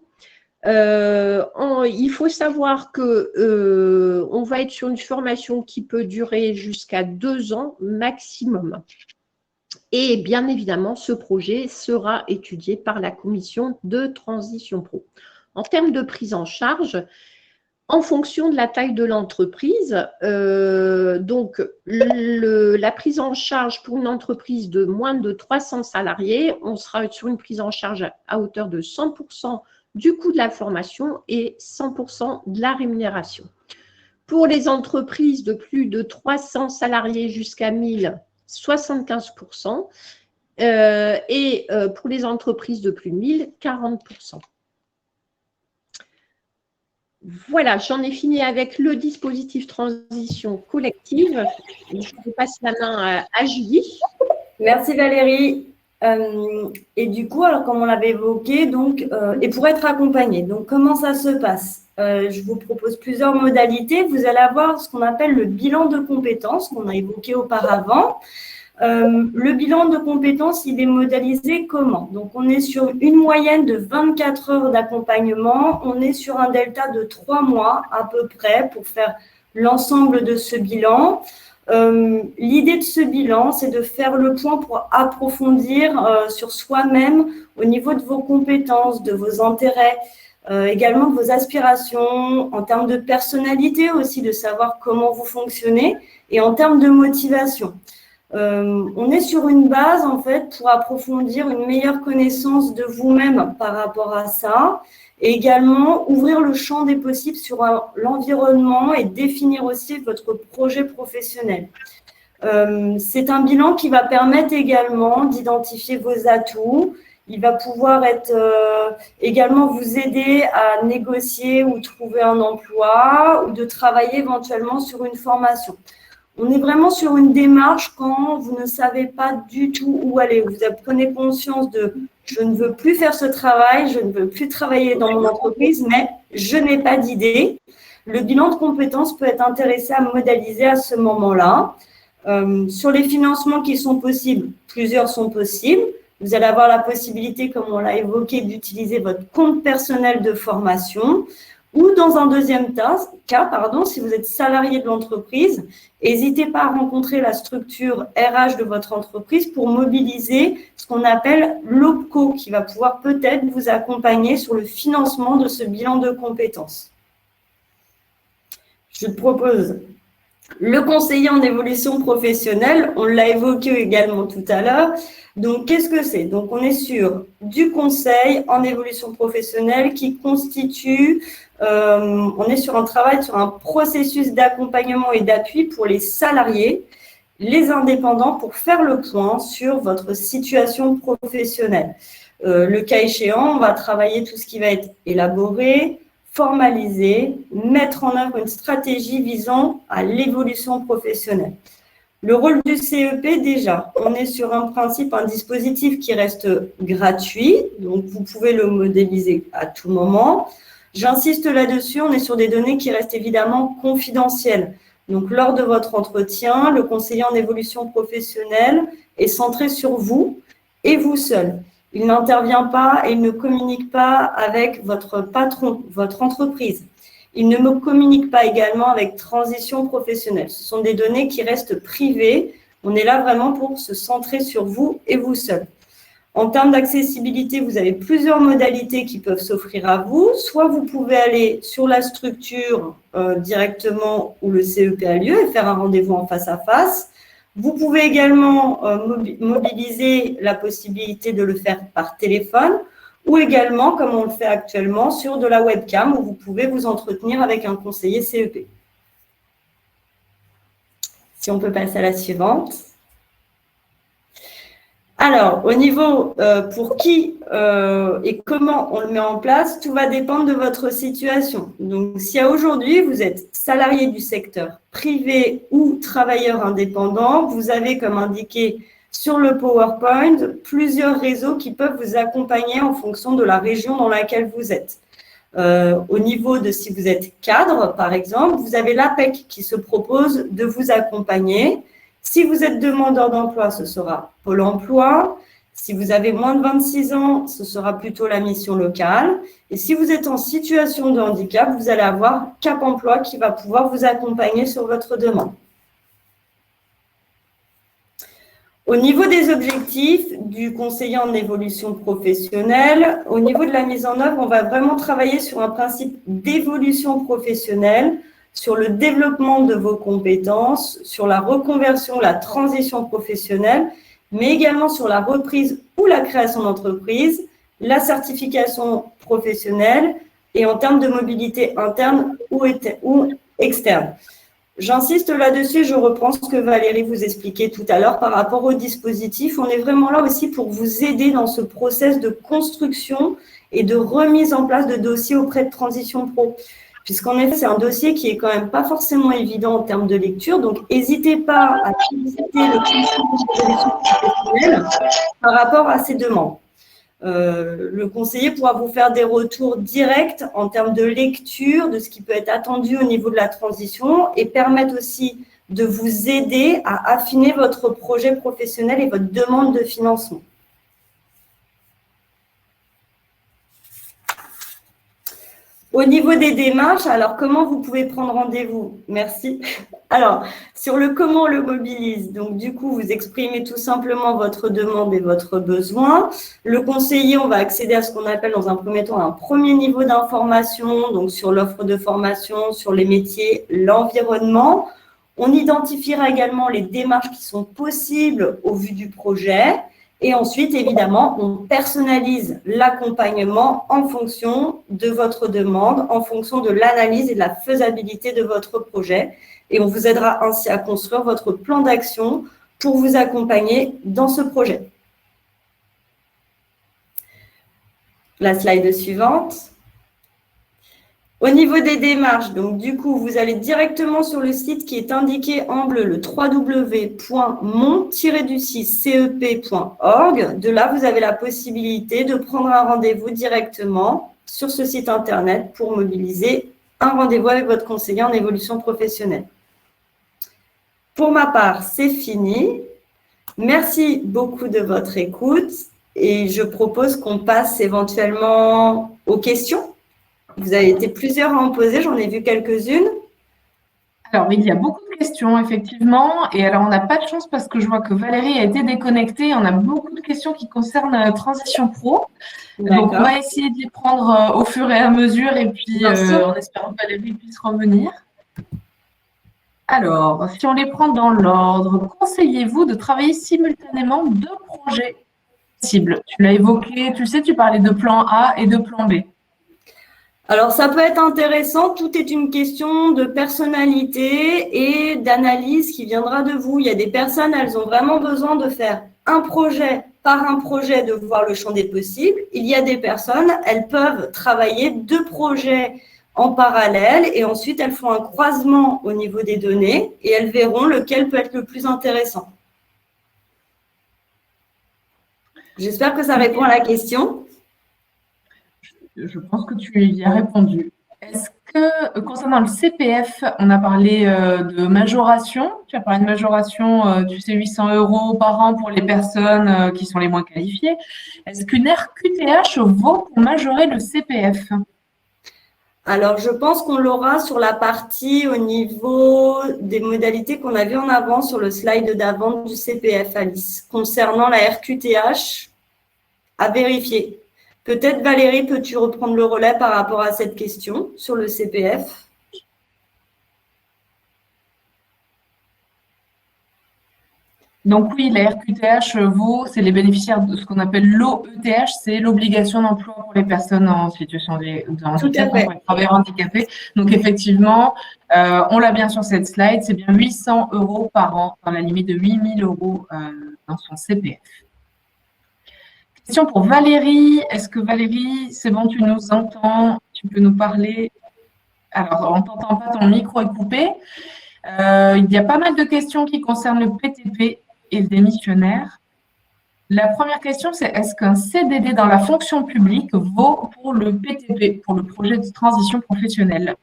Il faut savoir qu'on va être sur une formation qui peut durer jusqu'à 2 ans maximum. Et bien évidemment, ce projet sera étudié par la commission de Transition Pro. En termes de prise en charge, en fonction de la taille de l'entreprise. Donc, la prise en charge pour une entreprise de moins de 300 salariés, on sera sur une prise en charge à hauteur de 100% du coût de la formation et 100% de la rémunération. Pour les entreprises de plus de 300 salariés jusqu'à 1000, 75%. Et pour les entreprises de plus de 1000, 40%. Voilà, j'en ai fini avec le dispositif transition collective. Je vais passer la main à Julie. Merci Valérie. Et du coup, alors comme on l'avait évoqué, donc, et pour être accompagné, donc comment ça se passe? Je vous propose plusieurs modalités. Vous allez avoir ce qu'on appelle le bilan de compétences qu'on a évoqué auparavant. Le bilan de compétences, il est modélisé comment? Donc, on est sur une moyenne de 24 heures d'accompagnement. On est sur un delta de 3 mois à peu près pour faire l'ensemble de ce bilan. L'idée de ce bilan, c'est de faire le point pour approfondir sur soi-même au niveau de vos compétences, de vos intérêts, également de vos aspirations, en termes de personnalité aussi, de savoir comment vous fonctionnez et en termes de motivation. On est sur une base, en fait, pour approfondir une meilleure connaissance de vous-même par rapport à ça et également ouvrir le champ des possibles sur l'environnement et définir aussi votre projet professionnel. C'est un bilan qui va permettre également d'identifier vos atouts. Il va pouvoir être également vous aider à négocier ou trouver un emploi ou de travailler éventuellement sur une formation. On est vraiment sur une démarche quand vous ne savez pas du tout où aller. Vous prenez conscience de « je ne veux plus faire ce travail, je ne veux plus travailler dans mon entreprise, mais je n'ai pas d'idée ». Le bilan de compétences peut être intéressant à modéliser à ce moment-là. Sur les financements qui sont possibles, plusieurs sont possibles. Vous allez avoir la possibilité, comme on l'a évoqué, d'utiliser votre compte personnel de formation. Ou dans un deuxième cas, si vous êtes salarié de l'entreprise, n'hésitez pas à rencontrer la structure RH de votre entreprise pour mobiliser ce qu'on appelle l'OPCO, qui va pouvoir peut-être vous accompagner sur le financement de ce bilan de compétences. Je propose le conseiller en évolution professionnelle, on l'a évoqué également tout à l'heure. Donc, qu'est-ce que c'est? Donc, on est sur du conseil en évolution professionnelle qui constitue, on est sur un travail, sur un processus d'accompagnement et d'appui pour les salariés, les indépendants, pour faire le point sur votre situation professionnelle. Le cas échéant, on va travailler tout ce qui va être élaboré, formaliser, mettre en œuvre une stratégie visant à l'évolution professionnelle. Le rôle du CEP, déjà, on est sur un principe, un dispositif qui reste gratuit, donc vous pouvez le modéliser à tout moment. J'insiste là-dessus, on est sur des données qui restent évidemment confidentielles. Donc, lors de votre entretien, le conseiller en évolution professionnelle est centré sur vous et vous seul. Il n'intervient pas et il ne communique pas avec votre patron, votre entreprise. Il ne me communique pas également avec transition professionnelle. Ce sont des données qui restent privées. On est là vraiment pour se centrer sur vous et vous seul. En termes d'accessibilité, vous avez plusieurs modalités qui peuvent s'offrir à vous. Soit vous pouvez aller sur la structure directement où le CEP a lieu et faire un rendez-vous en face à face. Vous pouvez également mobiliser la possibilité de le faire par téléphone ou également, comme on le fait actuellement, sur de la webcam où vous pouvez vous entretenir avec un conseiller CEP. Si on peut passer à la suivante. Alors, au niveau pour qui et comment on le met en place, tout va dépendre de votre situation. Donc, si aujourd'hui, vous êtes salarié du secteur privé ou travailleur indépendant, vous avez, comme indiqué sur le PowerPoint, plusieurs réseaux qui peuvent vous accompagner en fonction de la région dans laquelle vous êtes. Au niveau de si vous êtes cadre, par exemple, vous avez l'APEC qui se propose de vous accompagner. Si vous êtes demandeur d'emploi, ce sera Pôle emploi. Si vous avez moins de 26 ans, ce sera plutôt la mission locale. Et si vous êtes en situation de handicap, vous allez avoir Cap emploi qui va pouvoir vous accompagner sur votre demande. Au niveau des objectifs du conseiller en évolution professionnelle, au niveau de la mise en œuvre, on va vraiment travailler sur un principe d'évolution professionnelle, sur le développement de vos compétences, sur la reconversion, la transition professionnelle, mais également sur la reprise ou la création d'entreprise, la certification professionnelle et en termes de mobilité interne ou externe. J'insiste là-dessus, je reprends ce que Valérie vous expliquait tout à l'heure par rapport au dispositif. On est vraiment là aussi pour vous aider dans ce process de construction et de remise en place de dossiers auprès de Transition Pro. Puisqu'en effet, c'est un dossier qui est quand même pas forcément évident en termes de lecture. Donc, n'hésitez pas à visiter le conseiller professionnel par rapport à ces demandes. Le conseiller pourra vous faire des retours directs en termes de lecture, de ce qui peut être attendu au niveau de la transition et permettre aussi de vous aider à affiner votre projet professionnel et votre demande de financement. Au niveau des démarches, alors comment vous pouvez prendre rendez-vous? Merci. Alors, sur le comment on le mobilise, donc du coup, vous exprimez tout simplement votre demande et votre besoin. Le conseiller, on va accéder à ce qu'on appelle dans un premier temps un premier niveau d'information, donc sur l'offre de formation, sur les métiers, l'environnement. On identifiera également les démarches qui sont possibles au vu du projet. Et ensuite, évidemment, on personnalise l'accompagnement en fonction de votre demande, en fonction de l'analyse et de la faisabilité de votre projet. Et on vous aidera ainsi à construire votre plan d'action pour vous accompagner dans ce projet. La slide suivante. Au niveau des démarches, donc du coup, vous allez directement sur le site qui est indiqué en bleu, le www.mon-cep.org. De là, vous avez la possibilité de prendre un rendez-vous directement sur ce site internet pour mobiliser un rendez-vous avec votre conseiller en évolution professionnelle. Pour ma part, c'est fini. Merci beaucoup de votre écoute et je propose qu'on passe éventuellement aux questions. Vous avez été plusieurs à en poser, j'en ai vu quelques-unes. Alors, il y a beaucoup de questions, effectivement. Et alors, on n'a pas de chance parce que je vois que Valérie a été déconnectée. On a beaucoup de questions qui concernent Transition Pro. Donc, on va essayer de les prendre au fur et à mesure et puis en espérant que Valérie puisse revenir. Alors, si on les prend dans l'ordre, conseillez-vous de travailler simultanément deux projets cibles? Tu l'as évoqué, tu sais, tu parlais de plan A et de plan B. Alors, ça peut être intéressant. Tout est une question de personnalité et d'analyse qui viendra de vous. Il y a des personnes, elles ont vraiment besoin de faire un projet par un projet, de voir le champ des possibles. Il y a des personnes, elles peuvent travailler deux projets en parallèle et ensuite, elles font un croisement au niveau des données et elles verront lequel peut être le plus intéressant. J'espère que ça répond à la question. Je pense que tu y as répondu. Est-ce que, concernant le CPF, on a parlé de majoration. Tu as parlé de majoration, tu sais, 800 € par an pour les personnes qui sont les moins qualifiées. Est-ce qu'une RQTH vaut pour majorer le CPF? Alors, je pense qu'on l'aura sur la partie au niveau des modalités qu'on a vues en avant sur le slide d'avant du CPF, Alice. Concernant la RQTH, à vérifier. Peut-être, Valérie, peux-tu reprendre le relais par rapport à cette question sur le CPF? Donc oui, la RQTH vaut, c'est les bénéficiaires de ce qu'on appelle l'OETH, c'est l'obligation d'emploi pour les personnes en situation de handicap, pour les travailleurs handicapés. Donc effectivement, on l'a bien sur cette slide, c'est bien 800 € par an, dans la limite de 8 000 € dans son CPF. Question pour Valérie. Est-ce que Valérie, c'est bon, tu nous entends? Tu peux nous parler? Alors, on ne t'entend pas, ton micro est coupé. Il y a pas mal de questions qui concernent le PTP et le démissionnaire. La première question, c'est est-ce qu'un CDD dans la fonction publique vaut pour le PTP, pour le projet de transition professionnelle?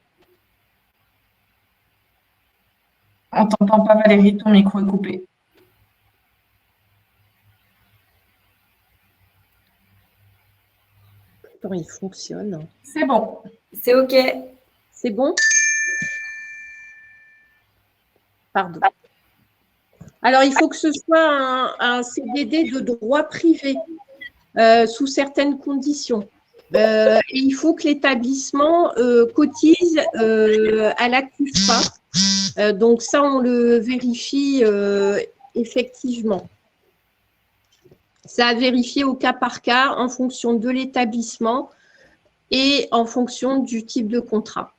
On ne t'entend pas, Valérie, ton micro est coupé. Il fonctionne. C'est bon. C'est OK. C'est bon? Pardon. Alors, il faut que ce soit un CDD de droit privé sous certaines conditions. Et il faut que l'établissement cotise à la CUFPA. Donc, ça, on le vérifie effectivement. Ça a vérifié au cas par cas en fonction de l'établissement et en fonction du type de contrat.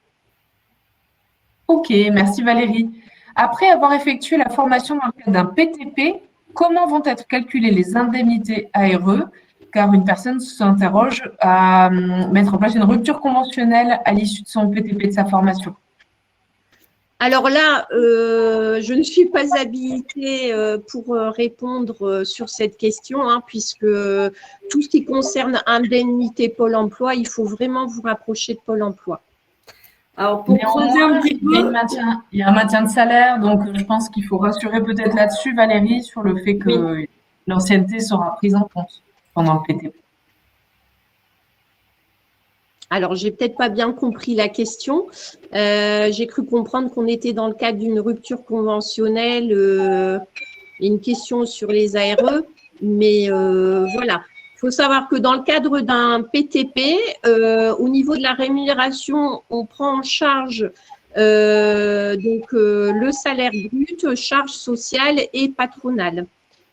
Ok, merci Valérie. Après avoir effectué la formation dans le cadre d'un PTP, comment vont être calculées les indemnités ARE? Car une personne s'interroge à mettre en place une rupture conventionnelle à l'issue de son PTP de sa formation. Alors là, je ne suis pas habilitée pour répondre sur cette question, hein, puisque tout ce qui concerne indemnité Pôle emploi, il faut vraiment vous rapprocher de Pôle emploi. Alors, pour creuser un petit peu… Il y a un maintien de salaire, donc je pense qu'il faut rassurer peut-être là-dessus, Valérie, sur le fait que l'ancienneté sera prise en compte pendant le PTP. Alors, j'ai peut-être pas bien compris la question. J'ai cru comprendre qu'on était dans le cadre d'une rupture conventionnelle, une question sur les ARE, mais voilà. Il faut savoir que dans le cadre d'un PTP, au niveau de la rémunération, on prend en charge le salaire brut, charges sociales et patronales.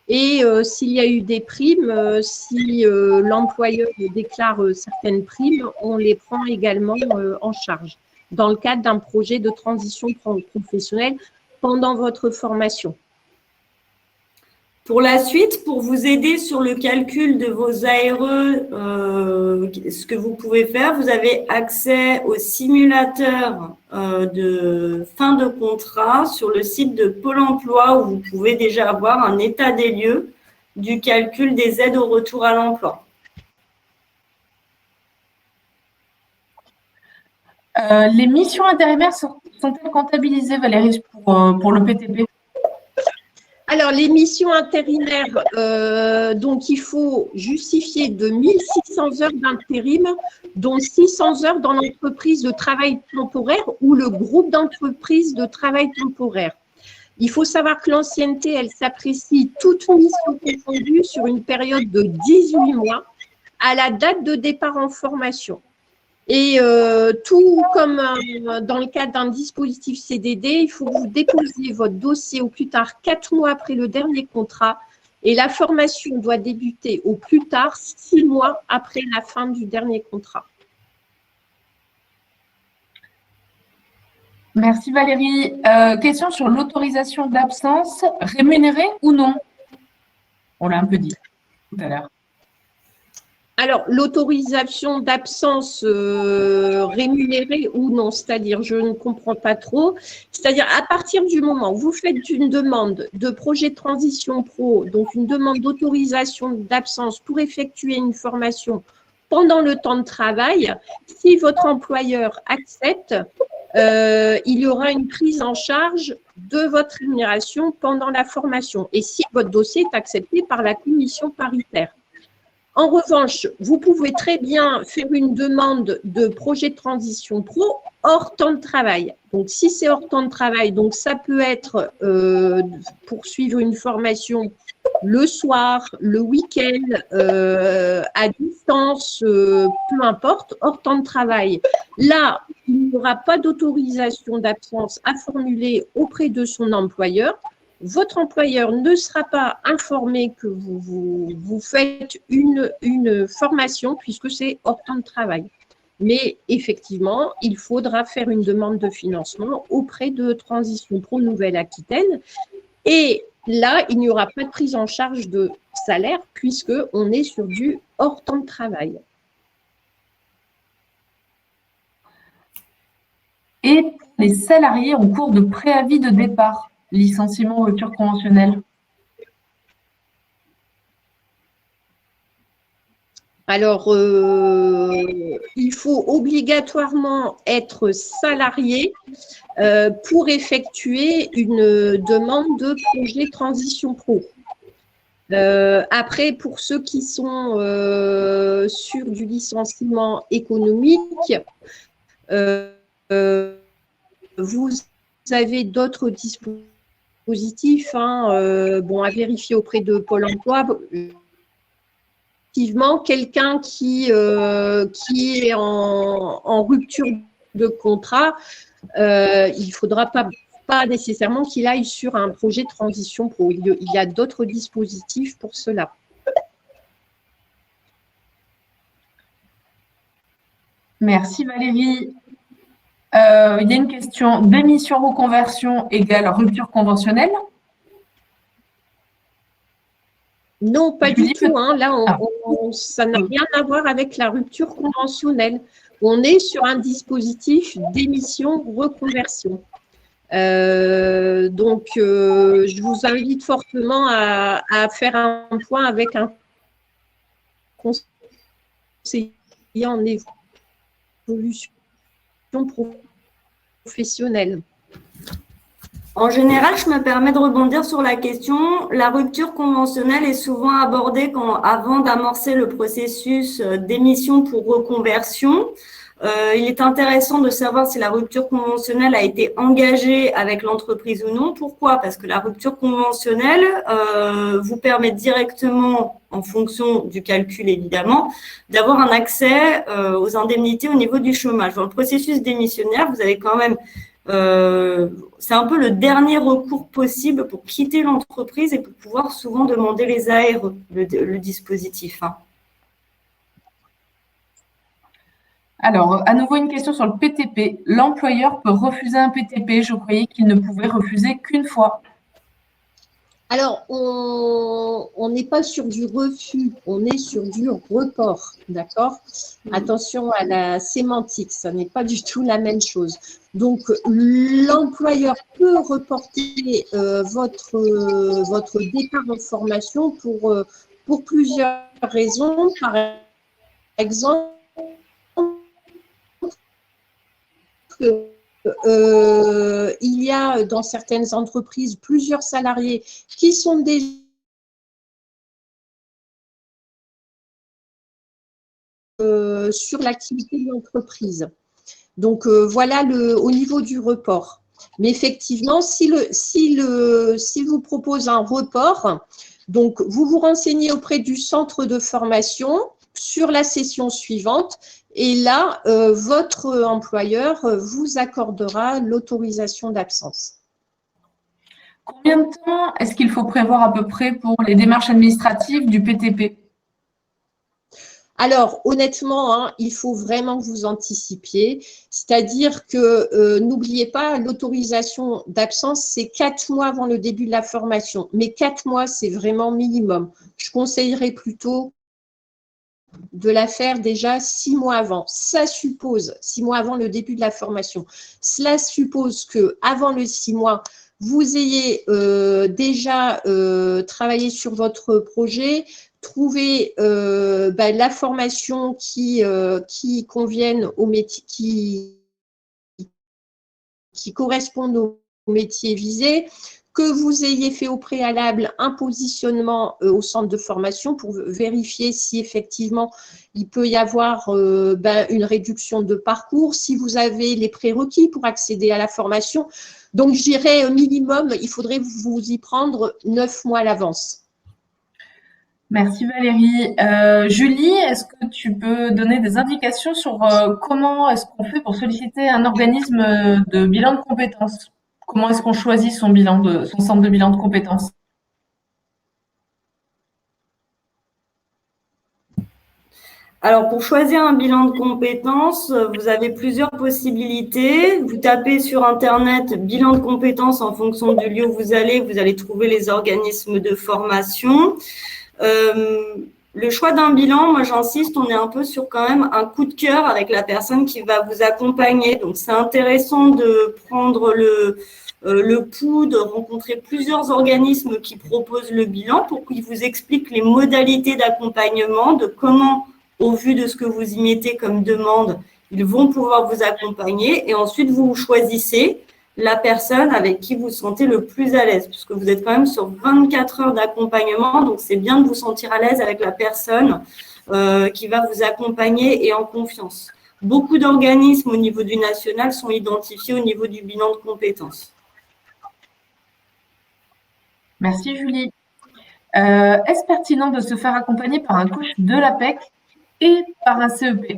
Et s'il y a eu des primes, si l'employeur déclare certaines primes, on les prend également en charge dans le cadre d'un projet de transition professionnelle pendant votre formation. Pour la suite, pour vous aider sur le calcul de vos ARE, ce que vous pouvez faire, vous avez accès au simulateur de fin de contrat sur le site de Pôle emploi où vous pouvez déjà avoir un état des lieux du calcul des aides au retour à l'emploi. Les missions intérimaires sont-elles comptabilisées, Valérie, pour le PTP? Alors, les missions intérimaires, donc il faut justifier de 1600 heures d'intérim, dont 600 heures dans l'entreprise de travail temporaire ou le groupe d'entreprises de travail temporaire. Il faut savoir que l'ancienneté, elle s'apprécie toute mission confondue sur une période de 18 mois à la date de départ en formation. Et tout comme dans le cadre d'un dispositif CDD, il faut que vous déposiez votre dossier au plus tard 4 mois après le dernier contrat et la formation doit débuter au plus tard 6 mois après la fin du dernier contrat. Merci Valérie. Question sur l'autorisation d'absence, rémunérée ou non? On l'a un peu dit tout à l'heure. Alors, l'autorisation d'absence rémunérée ou non, c'est-à-dire, je ne comprends pas trop, c'est-à-dire à partir du moment où vous faites une demande de projet de transition pro, donc une demande d'autorisation d'absence pour effectuer une formation pendant le temps de travail, si votre employeur accepte, il y aura une prise en charge de votre rémunération pendant la formation et si votre dossier est accepté par la commission paritaire. En revanche, vous pouvez très bien faire une demande de projet de transition pro hors temps de travail. Donc, si c'est hors temps de travail, donc ça peut être poursuivre une formation le soir, le week-end, à distance, peu importe, hors temps de travail. Là, il n'y aura pas d'autorisation d'absence à formuler auprès de son employeur. Votre employeur ne sera pas informé que vous faites une formation puisque c'est hors temps de travail. Mais effectivement, il faudra faire une demande de financement auprès de Transition Pro Nouvelle-Aquitaine. Et là, il n'y aura pas de prise en charge de salaire puisqu'on est sur du hors temps de travail. Et les salariés en cours de préavis de départ, licenciement ou rupture conventionnelle? Alors, il faut obligatoirement être salarié pour effectuer une demande de projet transition pro. Après, pour ceux qui sont sur du licenciement économique, vous avez d'autres dispositifs dispositif, à vérifier auprès de Pôle emploi. Effectivement, quelqu'un qui est en rupture de contrat, il ne faudra pas nécessairement qu'il aille sur un projet de transition pro. Il y a d'autres dispositifs pour cela. Merci Valérie. Il y a une question. Démission reconversion égale rupture conventionnelle? Non, pas du tout. Là, ça n'a rien à voir avec la rupture conventionnelle. On est sur un dispositif démission reconversion. Donc, je vous invite fortement à faire un point avec un conseiller en évolution professionnelle. En général, je me permets de rebondir sur la question. La rupture conventionnelle est souvent abordée avant d'amorcer le processus d'émission pour reconversion. Il est intéressant de savoir si la rupture conventionnelle a été engagée avec l'entreprise ou non. Pourquoi? Parce que la rupture conventionnelle vous permet directement, en fonction du calcul évidemment, d'avoir un accès aux indemnités au niveau du chômage. Dans le processus démissionnaire, vous avez quand même c'est un peu le dernier recours possible pour quitter l'entreprise et pour pouvoir souvent demander les ARE, le dispositif. Alors, à nouveau une question sur le PTP. L'employeur peut refuser un PTP. Je croyais qu'il ne pouvait refuser qu'une fois. Alors, on n'est pas sur du refus, on est sur du report, d'accord? Attention à la sémantique, ça n'est pas du tout la même chose. Donc, l'employeur peut reporter votre départ en formation pour plusieurs raisons. Par exemple, il y a dans certaines entreprises plusieurs salariés qui sont déjà sur l'activité de l'entreprise. Donc, voilà au niveau du report. Mais effectivement, si vous propose un report, donc vous vous renseignez auprès du centre de formation sur la session suivante. Et là, votre employeur vous accordera l'autorisation d'absence. Combien de temps est-ce qu'il faut prévoir à peu près pour les démarches administratives du PTP? Alors, honnêtement, il faut vraiment que vous anticipiez. C'est-à-dire que n'oubliez pas, l'autorisation d'absence, c'est 4 mois avant le début de la formation. Mais 4 mois, c'est vraiment minimum. Je conseillerais plutôt de la faire déjà 6 mois avant. Ça suppose, 6 mois avant le début de la formation, cela suppose qu'avant le 6 mois, vous ayez déjà travaillé sur votre projet, trouvé la formation qui convienne au métier, qui correspondent au métier visé, que vous ayez fait au préalable un positionnement au centre de formation pour vérifier si effectivement il peut y avoir une réduction de parcours, si vous avez les prérequis pour accéder à la formation. Donc, je dirais minimum, il faudrait vous y prendre 9 mois à l'avance. Merci Valérie. Julie, est-ce que tu peux donner des indications sur comment est-ce qu'on fait pour solliciter un organisme de bilan de compétences? Comment est-ce qu'on choisit son centre de bilan de compétences? Alors, pour choisir un bilan de compétences, vous avez plusieurs possibilités. Vous tapez sur Internet « bilan de compétences » en fonction du lieu où vous allez trouver les organismes de formation. Le choix d'un bilan, moi j'insiste, on est un peu sur quand même un coup de cœur avec la personne qui va vous accompagner. Donc, c'est intéressant de prendre le pouls, de rencontrer plusieurs organismes qui proposent le bilan pour qu'ils vous expliquent les modalités d'accompagnement, de comment, au vu de ce que vous y mettez comme demande, ils vont pouvoir vous accompagner. Et ensuite, vous choisissez la personne avec qui vous vous sentez le plus à l'aise, puisque vous êtes quand même sur 24 heures d'accompagnement, donc c'est bien de vous sentir à l'aise avec la personne qui va vous accompagner et en confiance. Beaucoup d'organismes au niveau du national sont identifiés au niveau du bilan de compétences. Merci Julie. Est-ce pertinent de se faire accompagner par un coach de l'APEC et par un CEP?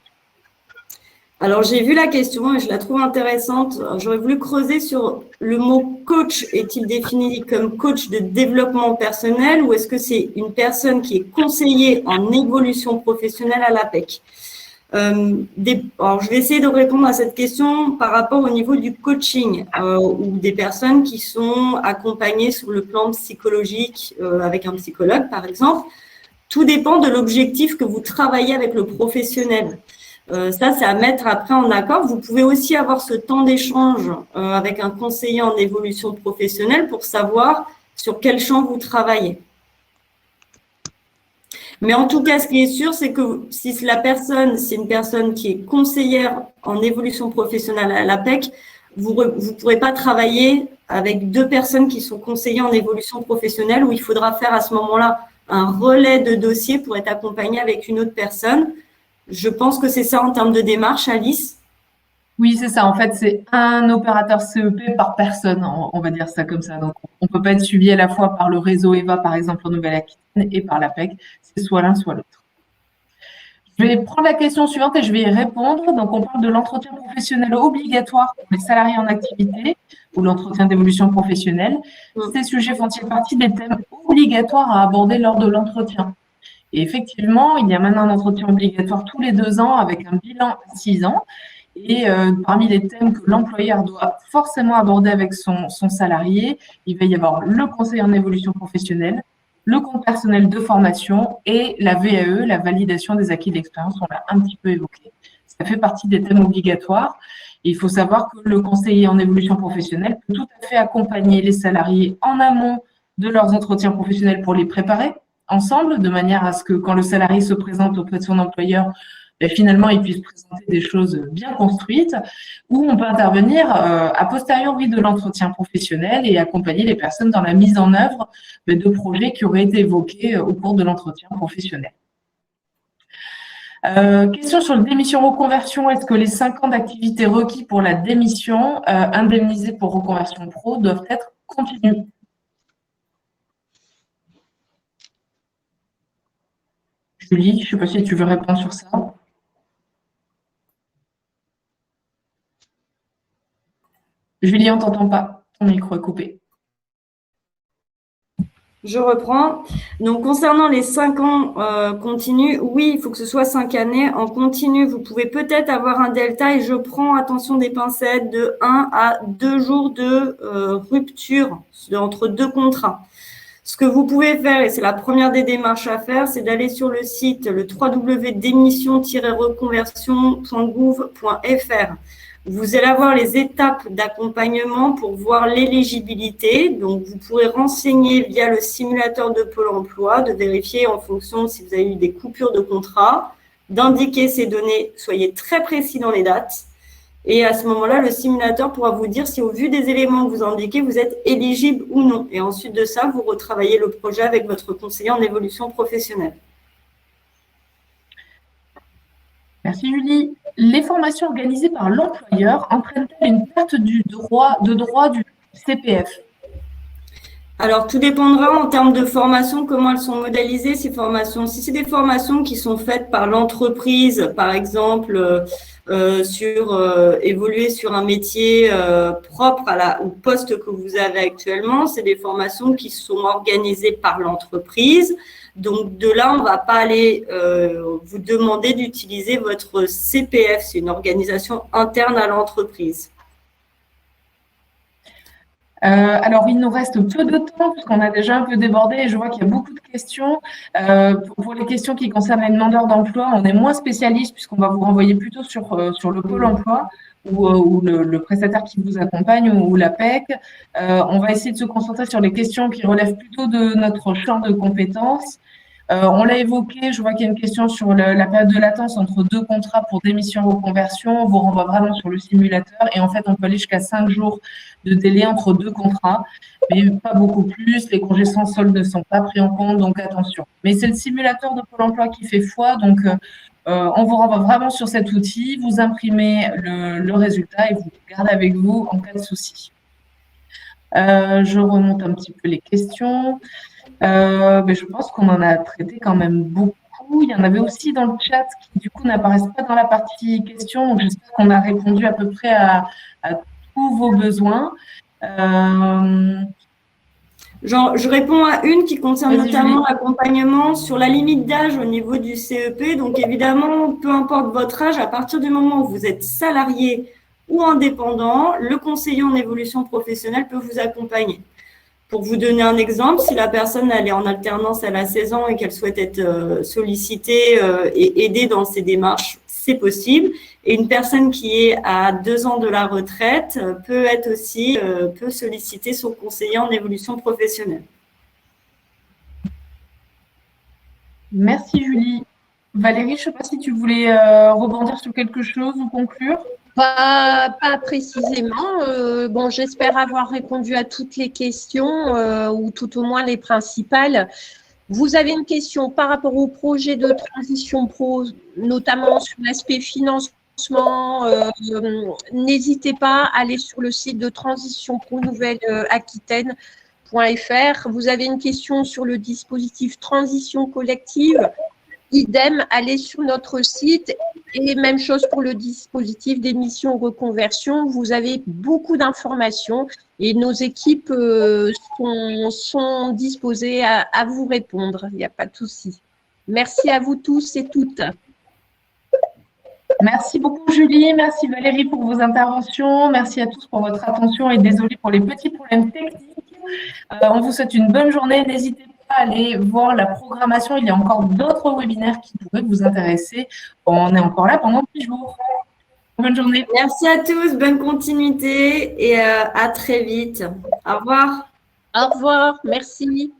Alors, j'ai vu la question et je la trouve intéressante. J'aurais voulu creuser sur le mot coach. Est-il défini comme coach de développement personnel ou est-ce que c'est une personne qui est conseillée en évolution professionnelle à l'APEC? Alors, je vais essayer de répondre à cette question par rapport au niveau du coaching ou des personnes qui sont accompagnées sur le plan psychologique avec un psychologue, par exemple. Tout dépend de l'objectif que vous travaillez avec le professionnel. Ça, c'est à mettre après en accord. Vous pouvez aussi avoir ce temps d'échange avec un conseiller en évolution professionnelle pour savoir sur quel champ vous travaillez. Mais en tout cas, ce qui est sûr, c'est que si la personne, c'est une personne qui est conseillère en évolution professionnelle à l'APEC, vous ne pourrez pas travailler avec deux personnes qui sont conseillées en évolution professionnelle où il faudra faire à ce moment-là un relais de dossier pour être accompagné avec une autre personne. Je pense que c'est ça en termes de démarche, Alice. Oui, c'est ça. En fait, c'est un opérateur CEP par personne, on va dire ça comme ça. Donc, on ne peut pas être suivi à la fois par le réseau EVA, par exemple, en Nouvelle-Aquitaine, et par l'APEC. C'est soit l'un, soit l'autre. Je vais prendre la question suivante et je vais y répondre. Donc, on parle de l'entretien professionnel obligatoire pour les salariés en activité ou l'entretien d'évolution professionnelle. Ces sujets font-ils partie des thèmes obligatoires à aborder lors de l'entretien? Et effectivement, il y a maintenant un entretien obligatoire tous les 2 ans avec un bilan à 6 ans. Et parmi les thèmes que l'employeur doit forcément aborder avec son salarié, il va y avoir le conseil en évolution professionnelle, le compte personnel de formation et la VAE, la validation des acquis de l'expérience, on l'a un petit peu évoqué. Ça fait partie des thèmes obligatoires. Et il faut savoir que le conseiller en évolution professionnelle peut tout à fait accompagner les salariés en amont de leurs entretiens professionnels pour les préparer ensemble, de manière à ce que quand le salarié se présente auprès de son employeur, finalement, il puisse présenter des choses bien construites, ou on peut intervenir a posteriori de l'entretien professionnel et accompagner les personnes dans la mise en œuvre de projets qui auraient été évoqués au cours de l'entretien professionnel. Question sur le démission reconversion. Est-ce que les 5 ans d'activité requis pour la démission indemnisée pour reconversion pro doivent être continus? Julie, je ne sais pas si tu veux répondre sur ça. Julie, on ne t'entend pas. Ton micro est coupé. Je reprends. Donc, concernant les 5 ans continus, oui, il faut que ce soit 5 années. En continu, vous pouvez peut-être avoir un delta et je prends, attention des pincettes, de 1 à 2 jours de rupture entre 2 contrats. Ce que vous pouvez faire, et c'est la première des démarches à faire, c'est d'aller sur le site le www.démission-reconversion.gouv.fr. Vous allez avoir les étapes d'accompagnement pour voir l'éligibilité. Donc, vous pourrez renseigner via le simulateur de Pôle emploi, de vérifier en fonction de si vous avez eu des coupures de contrat, d'indiquer ces données, soyez très précis dans les dates. Et à ce moment-là, le simulateur pourra vous dire si au vu des éléments que vous indiquez, vous êtes éligible ou non. Et ensuite de ça, vous retravaillez le projet avec votre conseiller en évolution professionnelle. Merci Julie. Les formations organisées par l'employeur entraînent-elles une perte de droit du CPF? Alors, tout dépendra en termes de formation, comment elles sont modélisées, ces formations. Si c'est des formations qui sont faites par l'entreprise, par exemple, évoluer sur un métier propre au poste que vous avez actuellement, c'est des formations qui sont organisées par l'entreprise. Donc, de là, on ne va pas aller vous demander d'utiliser votre CPF. C'est une organisation interne à l'entreprise. Alors, il nous reste peu de temps puisqu'on a déjà un peu débordé et je vois qu'il y a beaucoup de questions. Pour les questions qui concernent les demandeurs d'emploi, on est moins spécialiste puisqu'on va vous renvoyer plutôt sur le Pôle emploi ou le prestataire qui vous accompagne ou l'APEC. On va essayer de se concentrer sur les questions qui relèvent plutôt de notre champ de compétences. On l'a évoqué, je vois qu'il y a une question sur la période de latence entre 2 contrats pour démission reconversion. On vous renvoie vraiment sur le simulateur et en fait, on peut aller jusqu'à 5 jours de délai entre 2 contrats, mais pas beaucoup plus. Les congés sans solde ne sont pas pris en compte, donc attention. Mais c'est le simulateur de Pôle emploi qui fait foi, donc on vous renvoie vraiment sur cet outil. Vous imprimez le résultat et vous le gardez avec vous en cas de souci. Je remonte un petit peu les questions. Mais je pense qu'on en a traité quand même beaucoup. Il y en avait aussi dans le chat qui, du coup, n'apparaissent pas dans la partie questions. Donc, j'espère qu'on a répondu à peu près à tous vos besoins. Je réponds à une qui concerne Vas-y, notamment Julie. l'accompagnement sur la limite d'âge au niveau du CEP. Donc, évidemment, peu importe votre âge, à partir du moment où vous êtes salarié ou indépendant, le conseiller en évolution professionnelle peut vous accompagner. Pour vous donner un exemple, si la personne elle est en alternance, elle a 16 ans et qu'elle souhaite être sollicitée et aidée dans ses démarches, c'est possible. Et une personne qui est à 2 ans de la retraite peut être aussi peut solliciter son conseiller en évolution professionnelle. Merci, Julie. Valérie, je ne sais pas si tu voulais rebondir sur quelque chose ou conclure. Pas précisément. Bon, j'espère avoir répondu à toutes les questions ou tout au moins les principales. Vous avez une question par rapport au projet de transition pro, notamment sur l'aspect financement. N'hésitez pas à aller sur le site de Transition Pro Nouvelle-Aquitaine.fr. Vous avez une question sur le dispositif transition collective. Idem, allez sur notre site. Et même chose pour le dispositif d'émission reconversion. Vous avez beaucoup d'informations et nos équipes sont disposées à vous répondre. Il n'y a pas de souci. Merci à vous tous et toutes. Merci beaucoup, Julie. Merci, Valérie, pour vos interventions. Merci à tous pour votre attention et désolé pour les petits problèmes techniques. On vous souhaite une bonne journée. N'hésitez pas à aller voir la programmation. Il y a encore d'autres webinaires qui pourraient vous intéresser. On est encore là pendant 10 jours. Bonne journée. Merci à tous, bonne continuité et à très vite. Au revoir. Au revoir, merci.